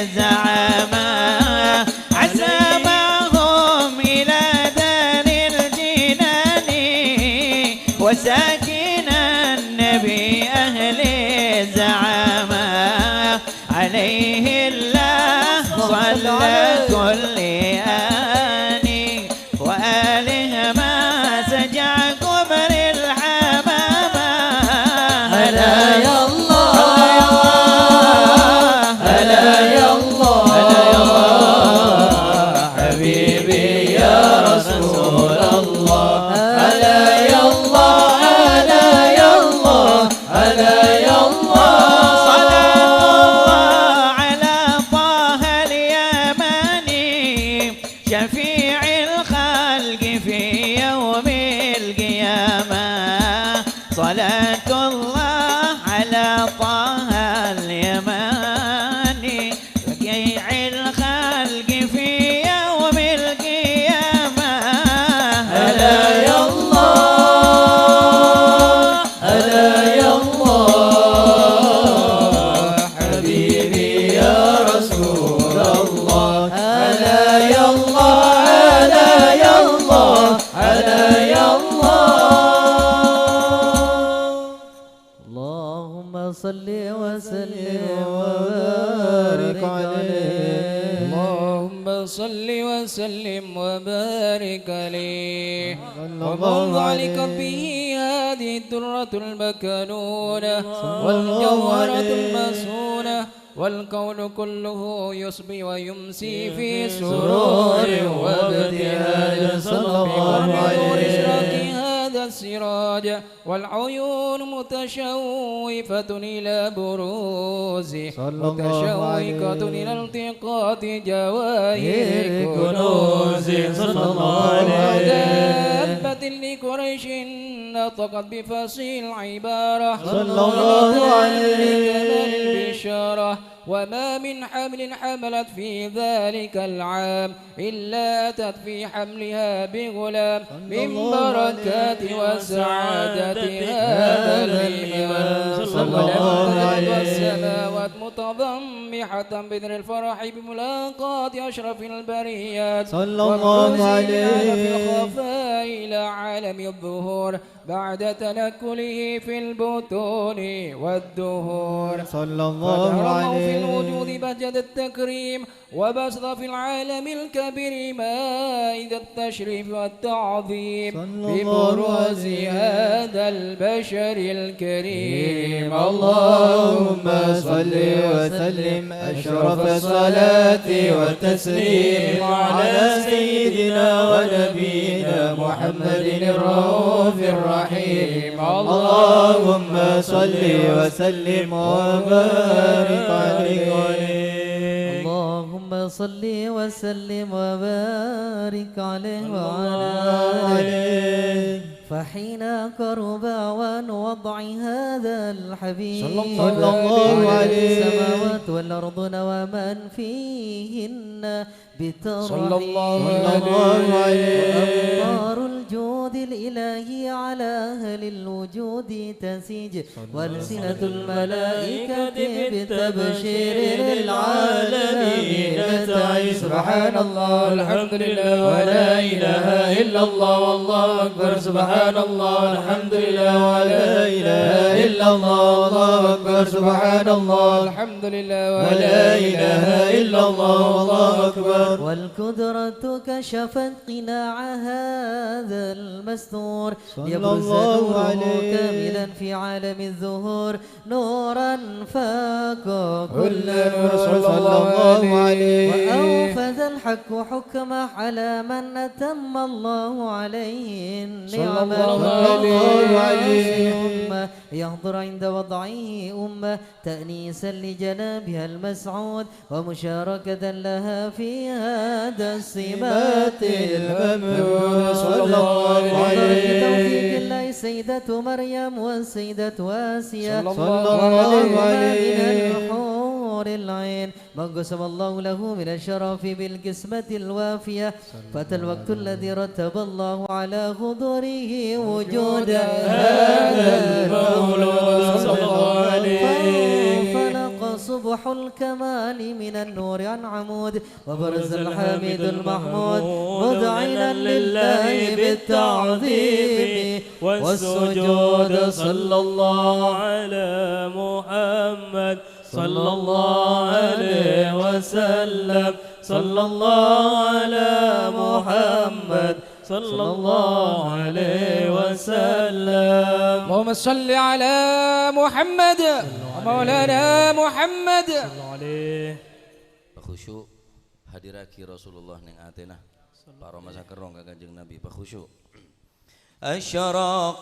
الزعامة عسى معهم إلى دار الجنان وساكن النبي أهل الزعامة عليه الله صلى كل آن وآله ما سجع قمر الحمامة ألا يا الله ألا يا الله حبيبي يا رسول الله ألا يا الله ألا يا الله ألا يا الله صلاة الله على طه اليماني شفيع الخلق في يوم القيامة صلاة الله على طه اليماني شفيع الخلق في يوم القيامة ألا يا الله ألا يا الله حبيبي يا رسول الله ألا يا الله ألا يا الله ألا يا الله اللهم صل وسلم وبارك عليه اللهم صل وسلم وبارك عليه وضم عليك به هذه الدرة المكنونة والجوهرة المسونة والكون كله يصبي ويمسي في سرور وابتهاج صلى الله عليه هذا السراج والعيون متشوفة إلى بروزه متشوقة إلى التقاط جواهر كنوزه صلى الله عليه دابة لقريش نطقت بفصيل عبارة صلى الله عليه كمال البشارة وما من حمل حملت في ذلك العام إلا أتت في حملها بغلام من بركات وسعادة هذا الإمام صلى الله عليه والسماوات متضمحة بذر الفرح بملاقاة أشرف البريات صلى الله عليه في الخفاء إلى عالم الظهور بعد تنكله في البطون والدهور صلى الله عليه في الوجود بهجة التكريم وبسط في العالم الكبير مائدة التشريف والتعظيم ببروز هذا البشر الكريم اللهم اللهم صل وسلم أشرف الصلاة والتسليم على سيدنا ونبينا محمد الرؤوف الرحيم اللهم صل وسلم وبارك عليه اللهم صل وسلم وبارك عليه وعلى آله فحين قرب عن وضع هذا الحبيب صلى الله عليه السماوات والأرض ومن فيهن بالترحيب صلى الله عليه وأمطار الجود الإلهي على أهل الوجود تسيج وألسنة الملائكة بالتبشير للعالمين تعيش سبحان الله الحمد لله ولا إله إلا الله والله أكبر سبحان الله الحمد لله ولا إله إلا الله والله أكبر سبحان الله الحمد لله ولا إله إلا الله والله أكبر والقدرة كشفت قناع هذا المستور صلى يبرز الله نوره عليه كاملا في عالم الظهور نورا فاق كل نور صلى الله عليه وأوفز الحق حكمه على من أتم الله عليه النعمة الله عليه أمة يحضر عند وضعه أمة تأنيسا لجنابها المسعود ومشاركة لها في هذا السمات الممنون صلى الله عليه عليه توفيق الله السيدة مريم والسيدة آسيا صلى الله عليه من الحور العين من قسم الله له من الشرف بالقسمة الوافية فأتى الوقت الذي رتب الله على حضوره وجود هذا المولود صلى الله عليه فانفلق صبح الكمال من النور عن عمود وبرز الحميد المحمود مذعنا لله بالتعظيم والسجود صلى الله على محمد صلى الله عليه وسلم صلى الله على محمد صلى الله عليه وسلم اللهم صل على محمد ومولانا محمد عليه Khusyuk hadiraki Rasulullah ning atena para masyarakat rong Kanjeng Nabi khusyuk. أشرق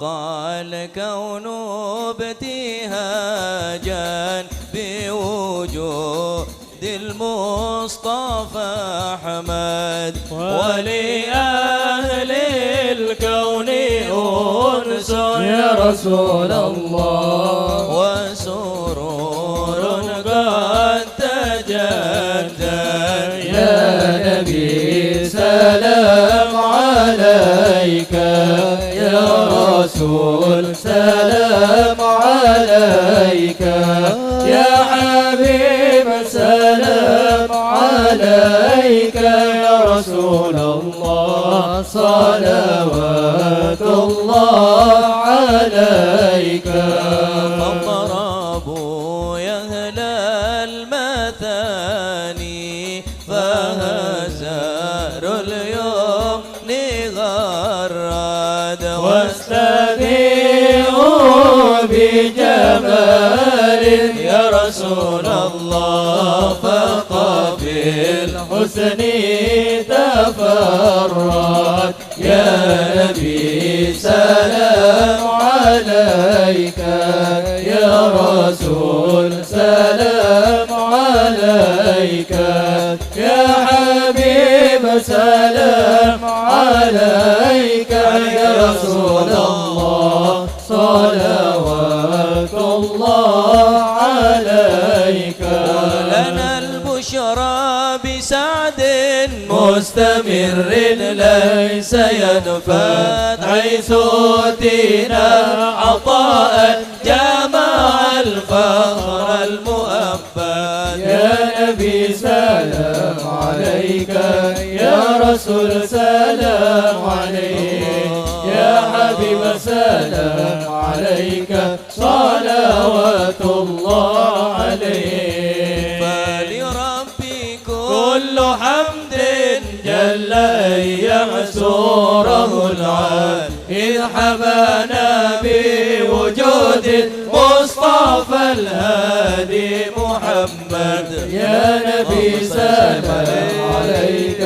الكون ابتهاجا بوجود المصطفى أحمد ولأهل الكون أنس يا رسول الله وسرور قد تجدد يا نبي سلام عليك يا رسول سلام عليك يا حبيب سلام عليك يا رسول الله صلوات الله عليك فاضربوا يا أهل المثاني فهزار اليوم غرد واستبيعوا بجمال يا رسول الله فقبل حسني تفرد يا نبي سلام عليك يا رسول سلام عليك يا حبيب سلام عليك يا رسول الله صلوات الله عليك لنا البشرى بسعد مستمر ليس ينفد حيث أوتينا عطاء جمع الفخر المؤبد يا نبي سلام عليك يا رسول سلام عليك يا حبيب سلام عليك صلوات الله عليك فلربي كل حمد جل أن يحسوره العال إذ حبانا بوجود المصطفى المصطفى الهادي محمد. يا نبي سلام عليك،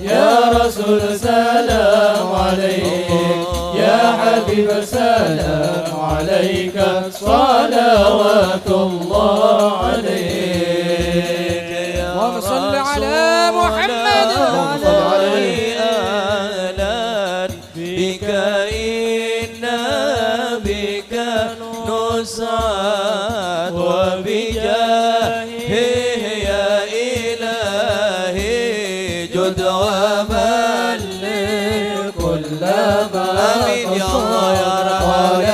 يا رسول سلام عليك، يا حبيب سلام عليك، صلوات الله عليك. اللهم صل على محمد أهلا بك إنا بك نسعد، وبجاهه يا إلهي جد وبلغ كل ما آمين يا الله يا رحمن.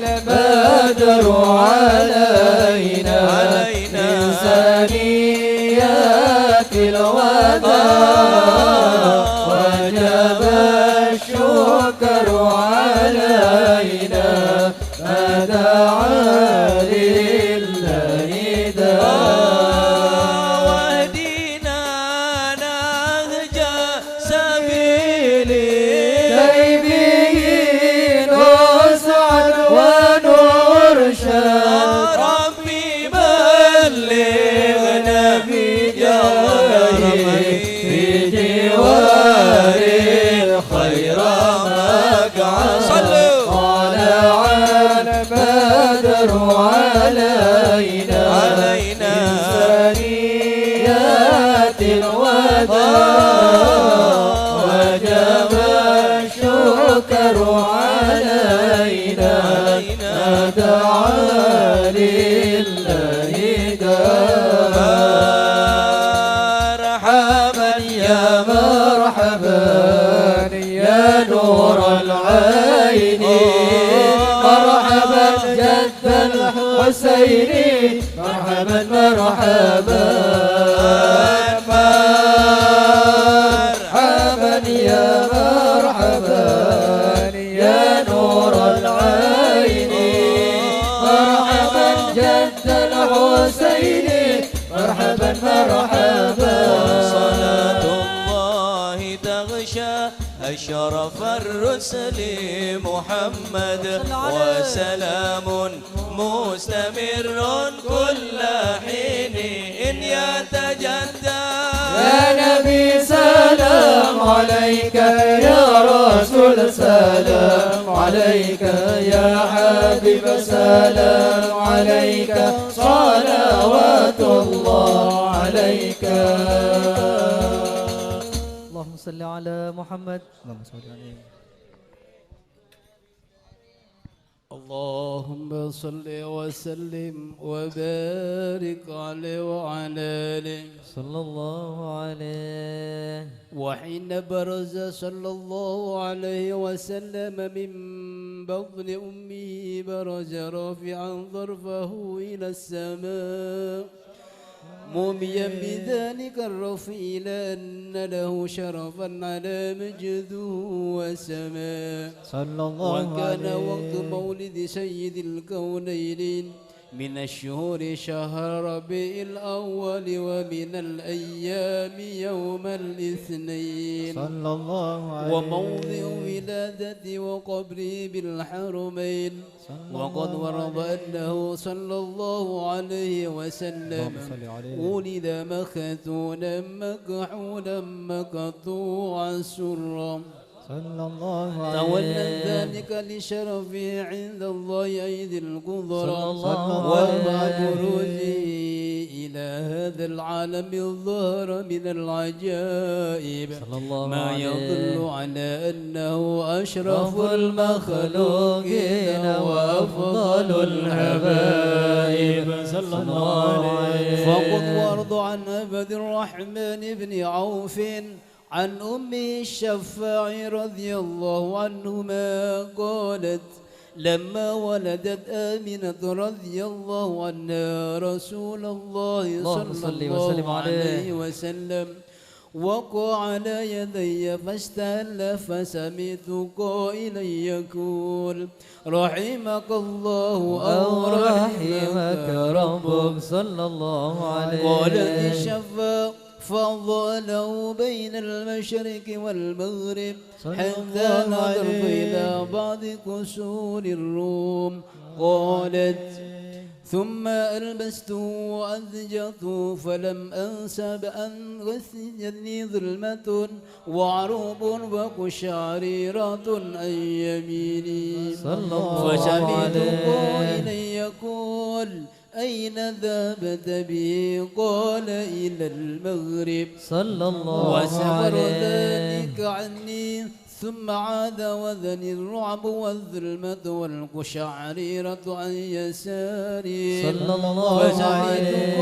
البدر علينا من ثنيات الوداع، وجب الشكر علينا ما دعا لله داع. واهدنا نهج سبيلي كي به نسعد ونرشد، ربي بلغنا بجاهه في جوار خير مقعد. طلع البدر علينا من ثنيات الوداع، وجب الشكر علينا ما دعا لله داع. مرحبا يا مرحبا يا نور العين، مرحبا جد الحسين، مرحبا مرحبا. مرحبا يا مرحبا يا نور العين، مرحبا جد الحسين، مرحبا مرحبا. صلاة الله تغشى أشرف الرسل محمد، وسلام مستمر كل حين يتجدد. يا نبي سلام عليك، يا رسول سلام عليك، يا حبيب سلام عليك، صلوات الله عليك. اللهم صل على محمد. اللهم صل عليه. اللهم صل وسلم وبارك عليه وعلى آله. صلى الله عليه. وحين برز صلى الله عليه وسلم من بطن أمه برز رافعا ظرفه إلى السماء، موميا بذلك الرفيع لأن له شرفا على مجده وسماء. صلى الله وكان عليه. وقت مولد سيد الكونين من الشهور شهر ربيع الأول، ومن الأيام يوم الاثنين. صلى الله عليه. وموضع ولادته وقبره بالحرمين. وقد ورد أنه صلى الله عليه وسلم ولد مختونا مكحولا مقطوع السرة، صلى الله عليه. تولى ذلك لشرفه عند الله أيدي القدرى، صلى الله ومع عليه. بروزه إلى هذا العالم الظهر من العجائب صلى الله ما عليه. يدل على أنه أشرف المخلوقين وأفضل الحبائب. صلى الله عليه. فقد ورد عن عبد الرحمن بن عوف عن أمه الشفاع رضي الله عنهما قالت: لما ولدت آمنة رضي الله عنها رسول الله صلى الله عليه وسلم وقع على يدي فاستهل، فسمعت قائلا يقول: رحمك الله أو رحمك ربك. صلى الله عليه. قالت الشفاء فضله بين المشرق والمغرب حتى نظر إلى بعض قصور الروم. قالت: ثم ألبست وأزجت فلم أنس بأن غسلني ظلمة وعروب وقشعريرة عن يميني فسمعته إلي يقول أين ذهبت به قال إلى المغرب صلى الله وسفر عليه ذلك عني ثم عاد وذني الرعب والظلمة والقشعريرة عن يساري صلى الله عليه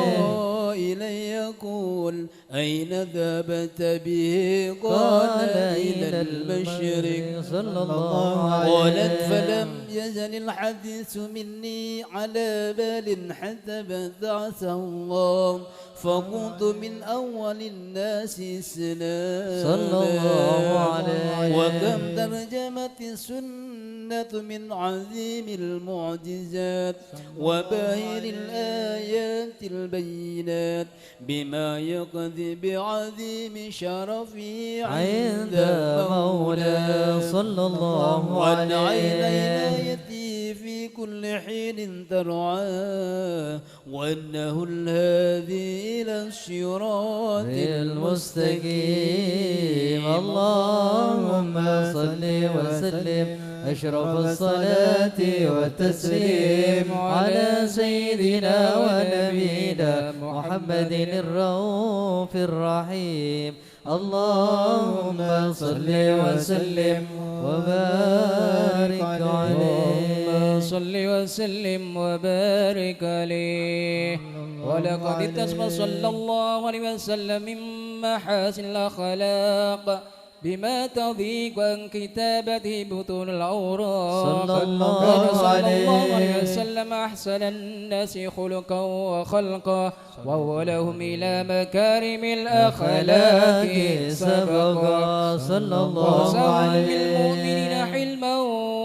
قائلا يقول أين ذهبت به قال إلى المشرق صلى الله عليه قالت فلم يزل الحديث مني على بال حتى بعثه الله فكنت من أول الناس سلاما صلى الله عليه وكم ترجمت السنة من عظيم المعجزات وباهر الآيات البينات بما يقضي بعظيم شرفه عند مولاه صلى الله وأن عين عليه عنايتي في كل حين ترعاه وأنه الهادي إلى الصراط المستقيم اللهم صل وسلم أشرف الصلاة والتسليم على سيدنا ونبينا محمد الرؤوف الرحيم اللهم صل وسلم وبارك عليه صل وسلم وبارك عليه ولقد اتصف صلى الله عليه وسلم من محاسن الأخلاق بما تضيق عن كتابته بطون الأوراق صلى الله عليه وسلم أحسن الناس خلقا وخلقا وهو لهم إلى مكارم الأخلاق سبقا صلى الله عليه بالمؤمنين حلما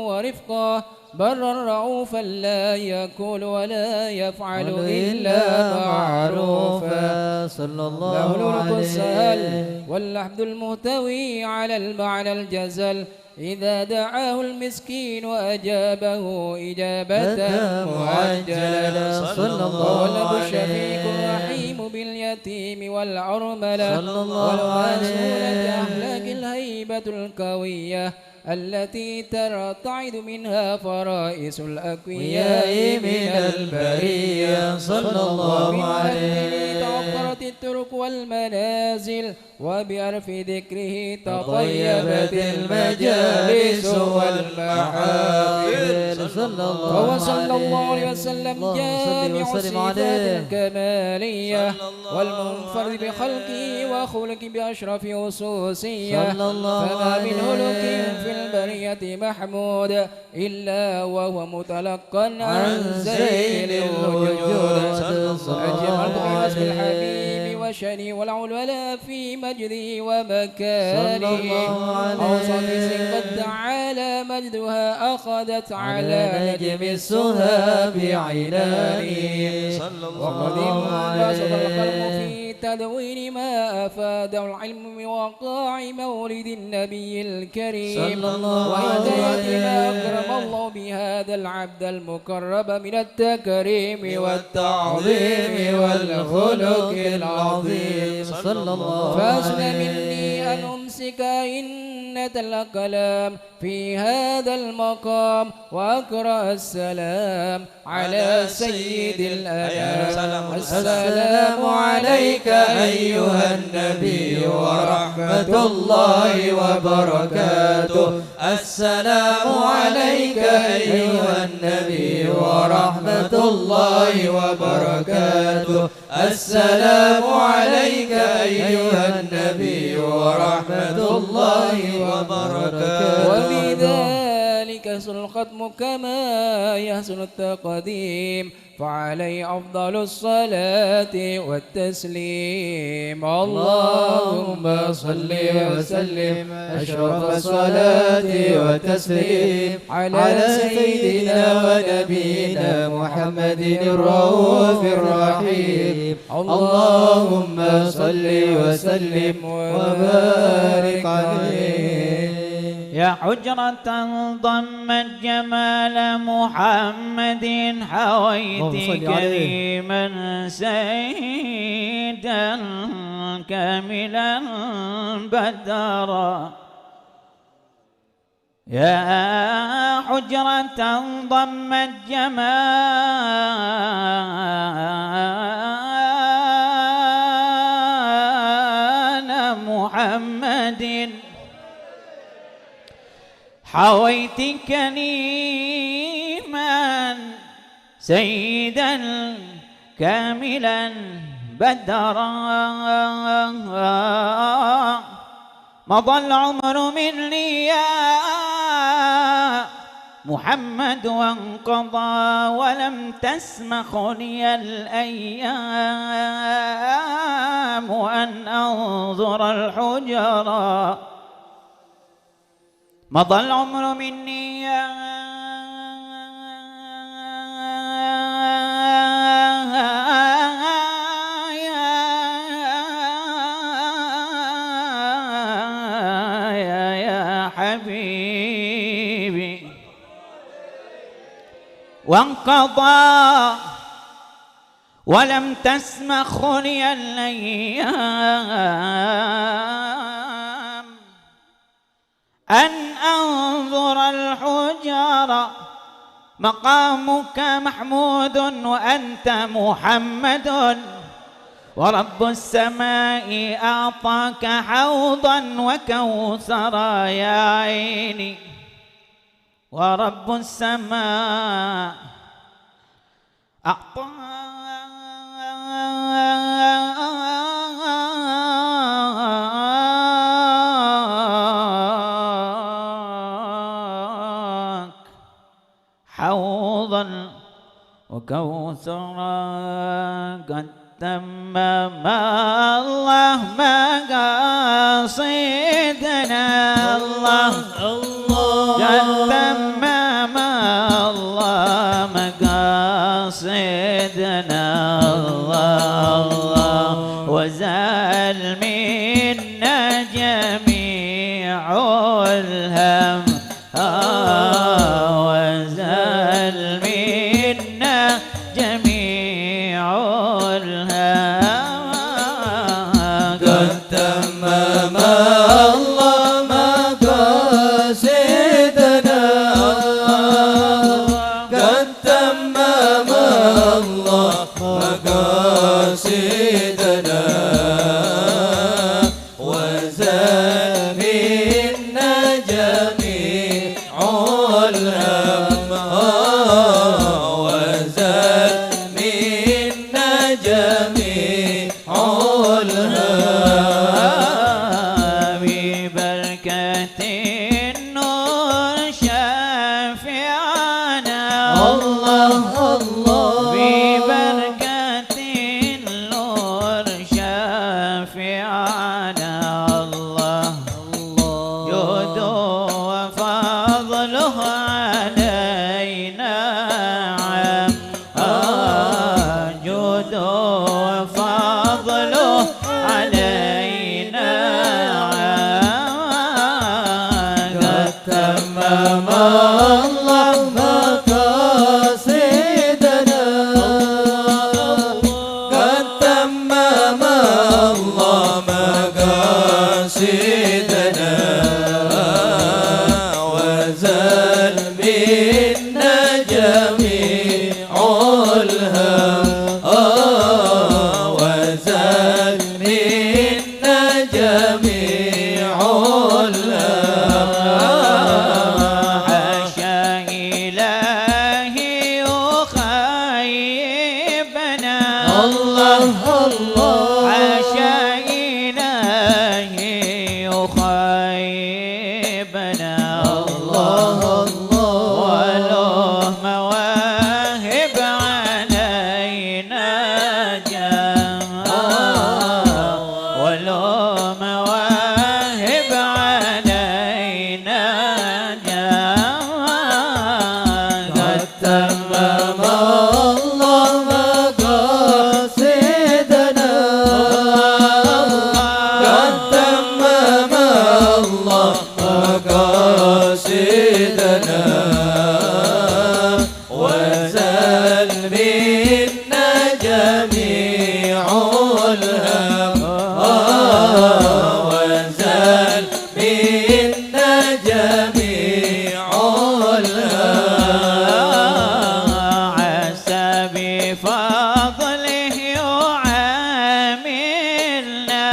ورفقا برا رعوفا لا يقول ولا يفعل إلا معروفا صلى له الله الرب السهل عليه واللحد المهتوي على المعنى الجزل إذا دعاه المسكين وأجابه إجابة معجلة صلى الله والأب عليه الشفيق الرحيم باليتيم والأرملة صلى الله والمسؤولة عليه أخلاق الهيبة القوية التي ترتعد منها فرائس الأقوياء من البرية صلى الله عليه تعطرت الطرق والمنازل وبعرف ذكره تطيبت المجالس والمحافل صلى صلى الله عليه وسلم جامع الصفات الكمالية والمنفرد بخلقه وخلق بأشرف خصوصية صلى الله فما من هلك عليه في البرية محمود إلا وهو متلقا عن زين الوجود أجملت في وصف الحبيب وشني والعلولا في مجدي ومكاني أوصف قد تعالى مجدها أخذت على نجم السهى بعيناني وقد انبسط القلب في تدوين ما أفاده العلم من وقاع مولد النبي الكريم وهداية ما أكرم الله بهذا العبد المقرب من التكريم والتعظيم والخلق العظيم صلى الله فأسن مني أن أمسك إنة الكلام في هذا المقام وأقرأ السلام على سيد الأنام السلام عليك أيها النبي ورحمة الله وبركاته السلام عليك أيها النبي ورحمة الله وبركاته السلام عليك أيها النبي ورحمة الله وبركاته وبذلك يحسن الختم كما يحسن التقديم فعليه أفضل الصلاة والتسليم اللهم صل وسلم أشرف الصلاة والتسليم على سيدنا ونبينا محمد الرؤوف الرحيم اللهم صل وسلم وبارك عليه يا حجرة ضمت جمال محمد حويت كريما سيدا كاملا بدرا يا حجرة ضمت جمال محمد حويت كريما سيدا كاملا بدرا مضى العمر مني يا محمد وانقضى ولم تسمحني الأيام أن أنظر الحجرا مضى العمر مني يا حبيبي وانقضى ولم تسمحني الأيام أن أنظر الحجر مقامك محمود وأنت محمد ورب السماء أعطاك حوضا وكوثرا يا عيني ورب السماء أعطاك حوضا وكوثرا قد تمم الله مقاصدنا الله قد تمم الله مقاصدنا الله وزال منا جميع الهم وزال منا جميع الهم قد تمم الله مقاصدنا قد تمم الله مقاصدنا وزال منا جميع الهم وزال منا جميع الهم ببركة النور شافعنا الله الله ببركة النور شافعنا الله جود وفضله علينا عام جود وفضله علينا عام قد تمم الله مقاصدنا قد تمم الله مقاصدنا وزال منا جميع الهم وزال منا جميع الهم حاشا إلهي يخيبنا الله الله حاشا إلهي يخيبنا الله الله وله مواهب علينا جمال وله مواهب علينا جمال قد تمم الله مقاصدنا جميع الهم وزال منا جميع الهم عسى بفضله يعاملنا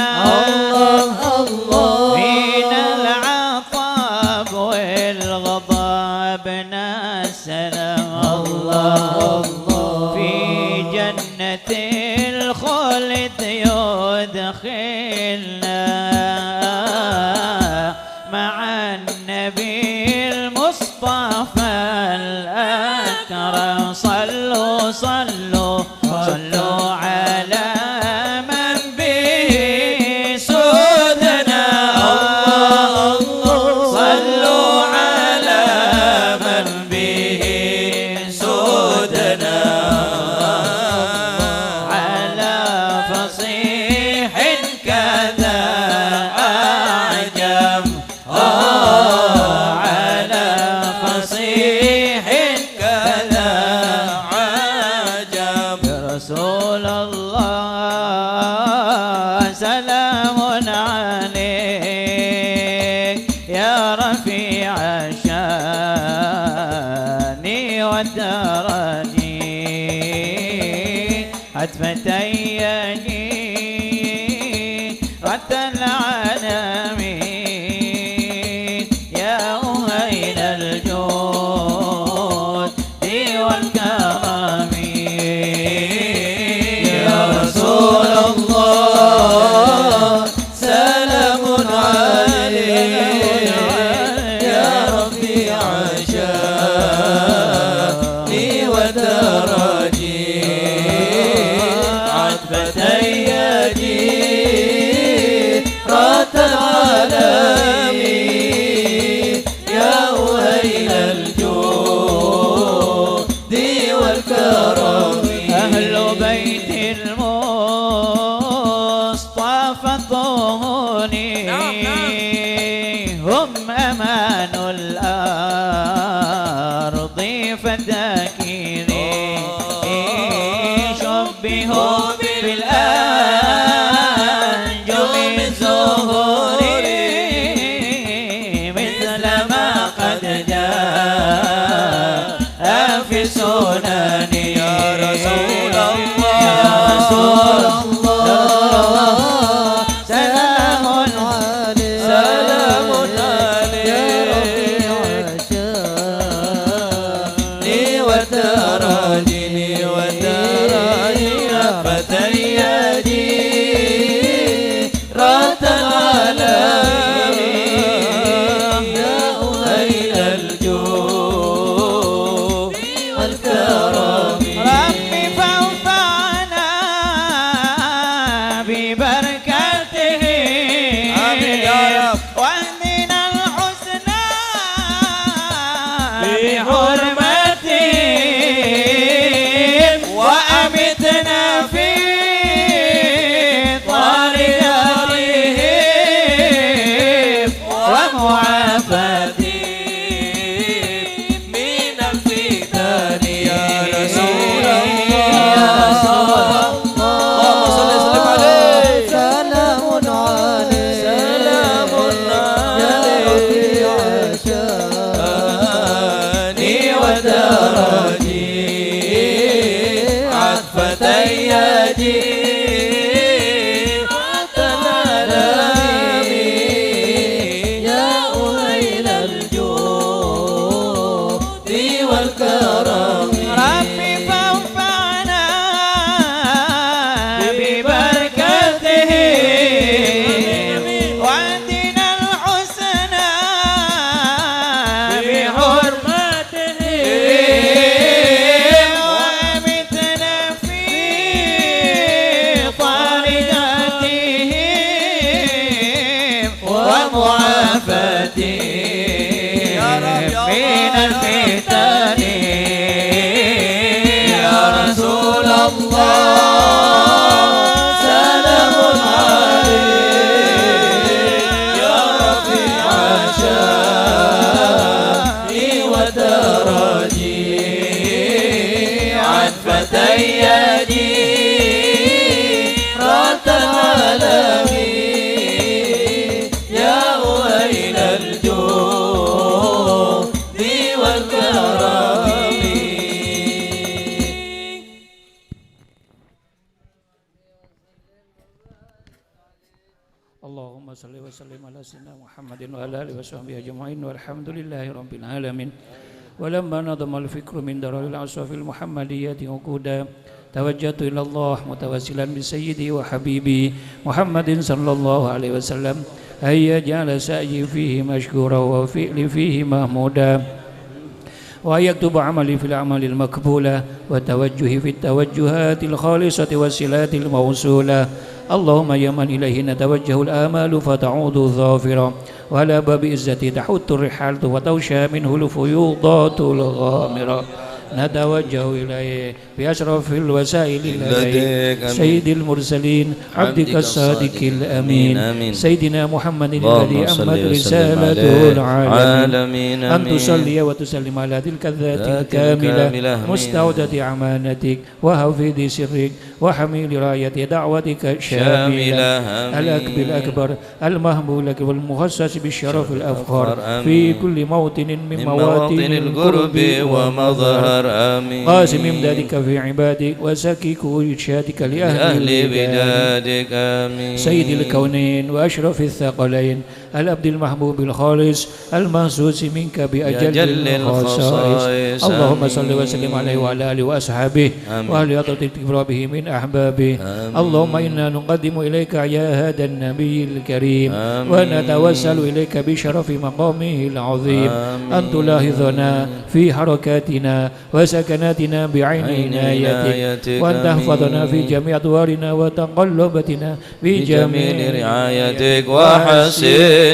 فينا العطب والغضب نسلم في جنة الخلد يدخلنا مع النبي المصطفى الأكرم صلوا صلوا صلوا على من به سودنا صلوا على من به سودنا على فصيح كذا أعجم على فصيح كذا عجب يا رسول الله سلام عليك يا رفيع الشان والدرجي عتفتيني رد العالمين يا أهيل الجود والكرم يا رسول الله سلام عليك يا رفيع شاني ودرجي عتبتي رات العالمين يا أهيل الجود والكرم أهل بيت المصطفى الطهوني هم أمان الأرض فالذاكرين شبهوا بالأنجم الزهور مثل ما قد جاء في سنن يا رسول الله يا رسول الله سلام عليك سلام عليك يا رفيع شاني ودرجني فتيادي رات العالمين يا أهيل الجود والكرم ربي فوفعنا ببركته آمين يا رب. واهدنا الحسنى بحرمته وأمتنا في طريقهم ومعافاته من الفتن يا رسول الله يا رسول اللهم صل وسلم عليه سلام عليك سلام يا رفيع عليك شاني ودرجي عطفتي يدي يا أهيل الجود والكرم ربي فانفعنا ببركته وعندنا الحسنى بحرمته وأمتنا في طريقتهم ومعافتهم من الفتن يا رسول الله سلام عليك يا رفيع شاني ودرجي عتفتي يدي اللهم صل وسلم على سيدنا محمد وعلى آله وصحبه أجمعين والحمد لله رب العالمين. ولما نظم الفكر من درر الأصوات المحمدية عقودا توجهت إلى الله متوسلا بسيدي وحبيبي محمد صلى الله عليه وسلم أن يجعل سعي فيه مشكورا وفعلي فيه محمودا وأن يكتب عملي في الأعمال المقبولة وتوجهي في التوجهات الخالصة والصلات الموصولة. اللهم يا من إليه نتوجه الآمال فتعود ظافرة وعلى باب عزتي تحط الرحال وتوشى منه الفيوضات الغامرة نتوجه إليه بأشرف الوسائل لديك سيد المرسلين عبدك الصادق الأمين سيدنا محمد الذي أمت رسالته العالمين أن تصلي وتسلم على تلك الذات الكاملة مستودة أمانتك وحفيظ سرك وحميل راية دعوتك الشاملة الأكبر الأكبر المهمول والمخصص بالشرف الأفخر في كل موطن من مواطن القرب ومظهر قاسم امدادك في عبادك وسكك إرشادك لأهل بلادك سيد الكونين وأشرف الثقلين الأبد المحبوب الخالص المنصوص منك بأجل الخصائص. اللهم صل وسلم عليه وعلى آله وأصحابه وأهل أطرة به من أحبابه. اللهم إنا نقدم إليك يا هذا النبي الكريم ونتوسل إليك بشرف مقامه العظيم أن تلاحظنا في حركاتنا وسكناتنا بعين عنايتك وأن تحفظنا في جميع أدوارنا وتقلباتنا في جميع رعايتك وحسن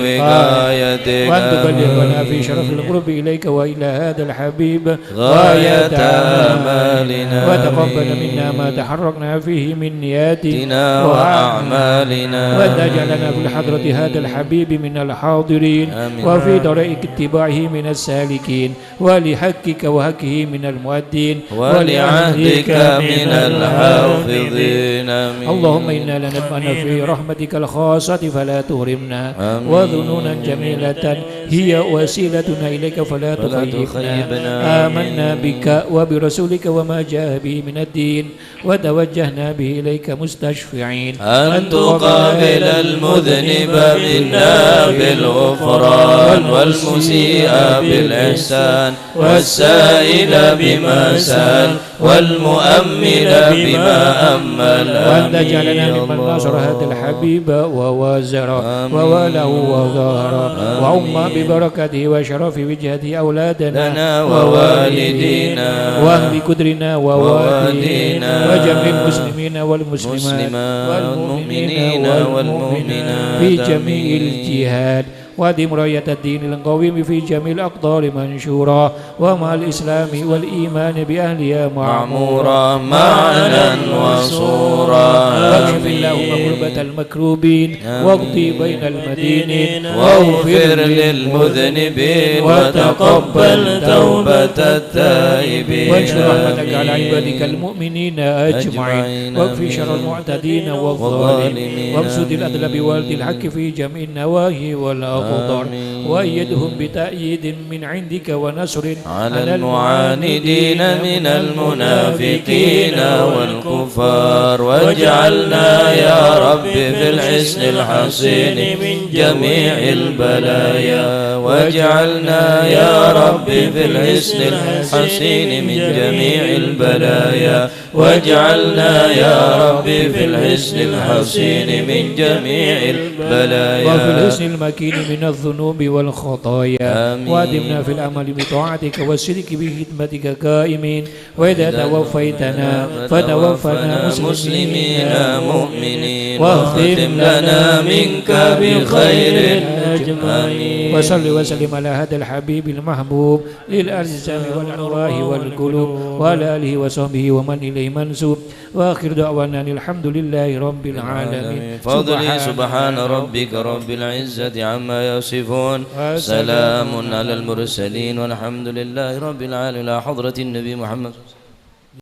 وقايتك وأن تبلغنا في شرف القرب إليك وإلى هذا الحبيب غاية آمالنا وتقبل منا ما تحركنا فيه من نياتنا وأعمالنا وأن تجعلنا في حضرة هذا الحبيب من الحاضرين وفي طريق اتباعه من السالكين ولحقك وحقه من المؤدين ولعهدك من الحافظين. اللهم إنا لنتمنى في رحمتك الخاصة فلا تهرمنا وذنونا جميلة هي وسيلتنا إليك فلا تخيبنا. آمنا بك وبرسولك وما جاء به من الدين وتوجهنا به إليك مستشفعين أن تقابل المذنب منا بالغفران والمسيء بالإحسان والسائل بما سال والمؤمل بما أمل. وأن تجعلنا ممن نصر هذا الحبيب ووازر ووله وظهر وعم ببركته وشرف وجهته أولادنا ووالدينا وأهل كدرنا ووالدينا وجميع المسلمين والمسلمات والمؤمنين والمؤمنات في جميع الجهاد وادم راية الدين القويم في جميع الأقطار منشورا ومع الإسلام والإيمان بأهلها معمورا معنا وصورا. واكشف اللهم كربة المكروبين واقضي بين المدينين واغفر للمذنبين وتقبل توبة التائبين وانشر رحمتك على عبادك المؤمنين أجمعين واكفي شر المعتدين والظالمين وابسط الأدل بوالد الحق في جميع النواهي والأقطار وأيدهم بتأييد من عندك ونصر على المعاندين من المنافقين والكفار. واجعلنا يا رب في الحسن الحصين من جميع البلايا واجعلنا يا رب في الحسن الحصين من جميع البلايا واجعلنا يا رب في الحسن الحصين من جميع البلايا وفي الحسن المكين من الذنوب والخطايا. وادمنا في العمل بطاعتك والشرك بخدمتك قائمين وإذا توفيتنا فتوفنا مسلمين مؤمنين واختم لنا منك بخير أجمعين. وصل وسلم على هذا الحبيب المحبوب للأجسام والأرواح والقلوب وعلى آله وصحبه ومن إليه منسوب. وآخر دعوانا الحمد لله رب العالمين. فضلي سبحان ربك رب العزة عما يصفون سلام على المرسلين والحمد لله رب العالمين. حضرة النبي محمد.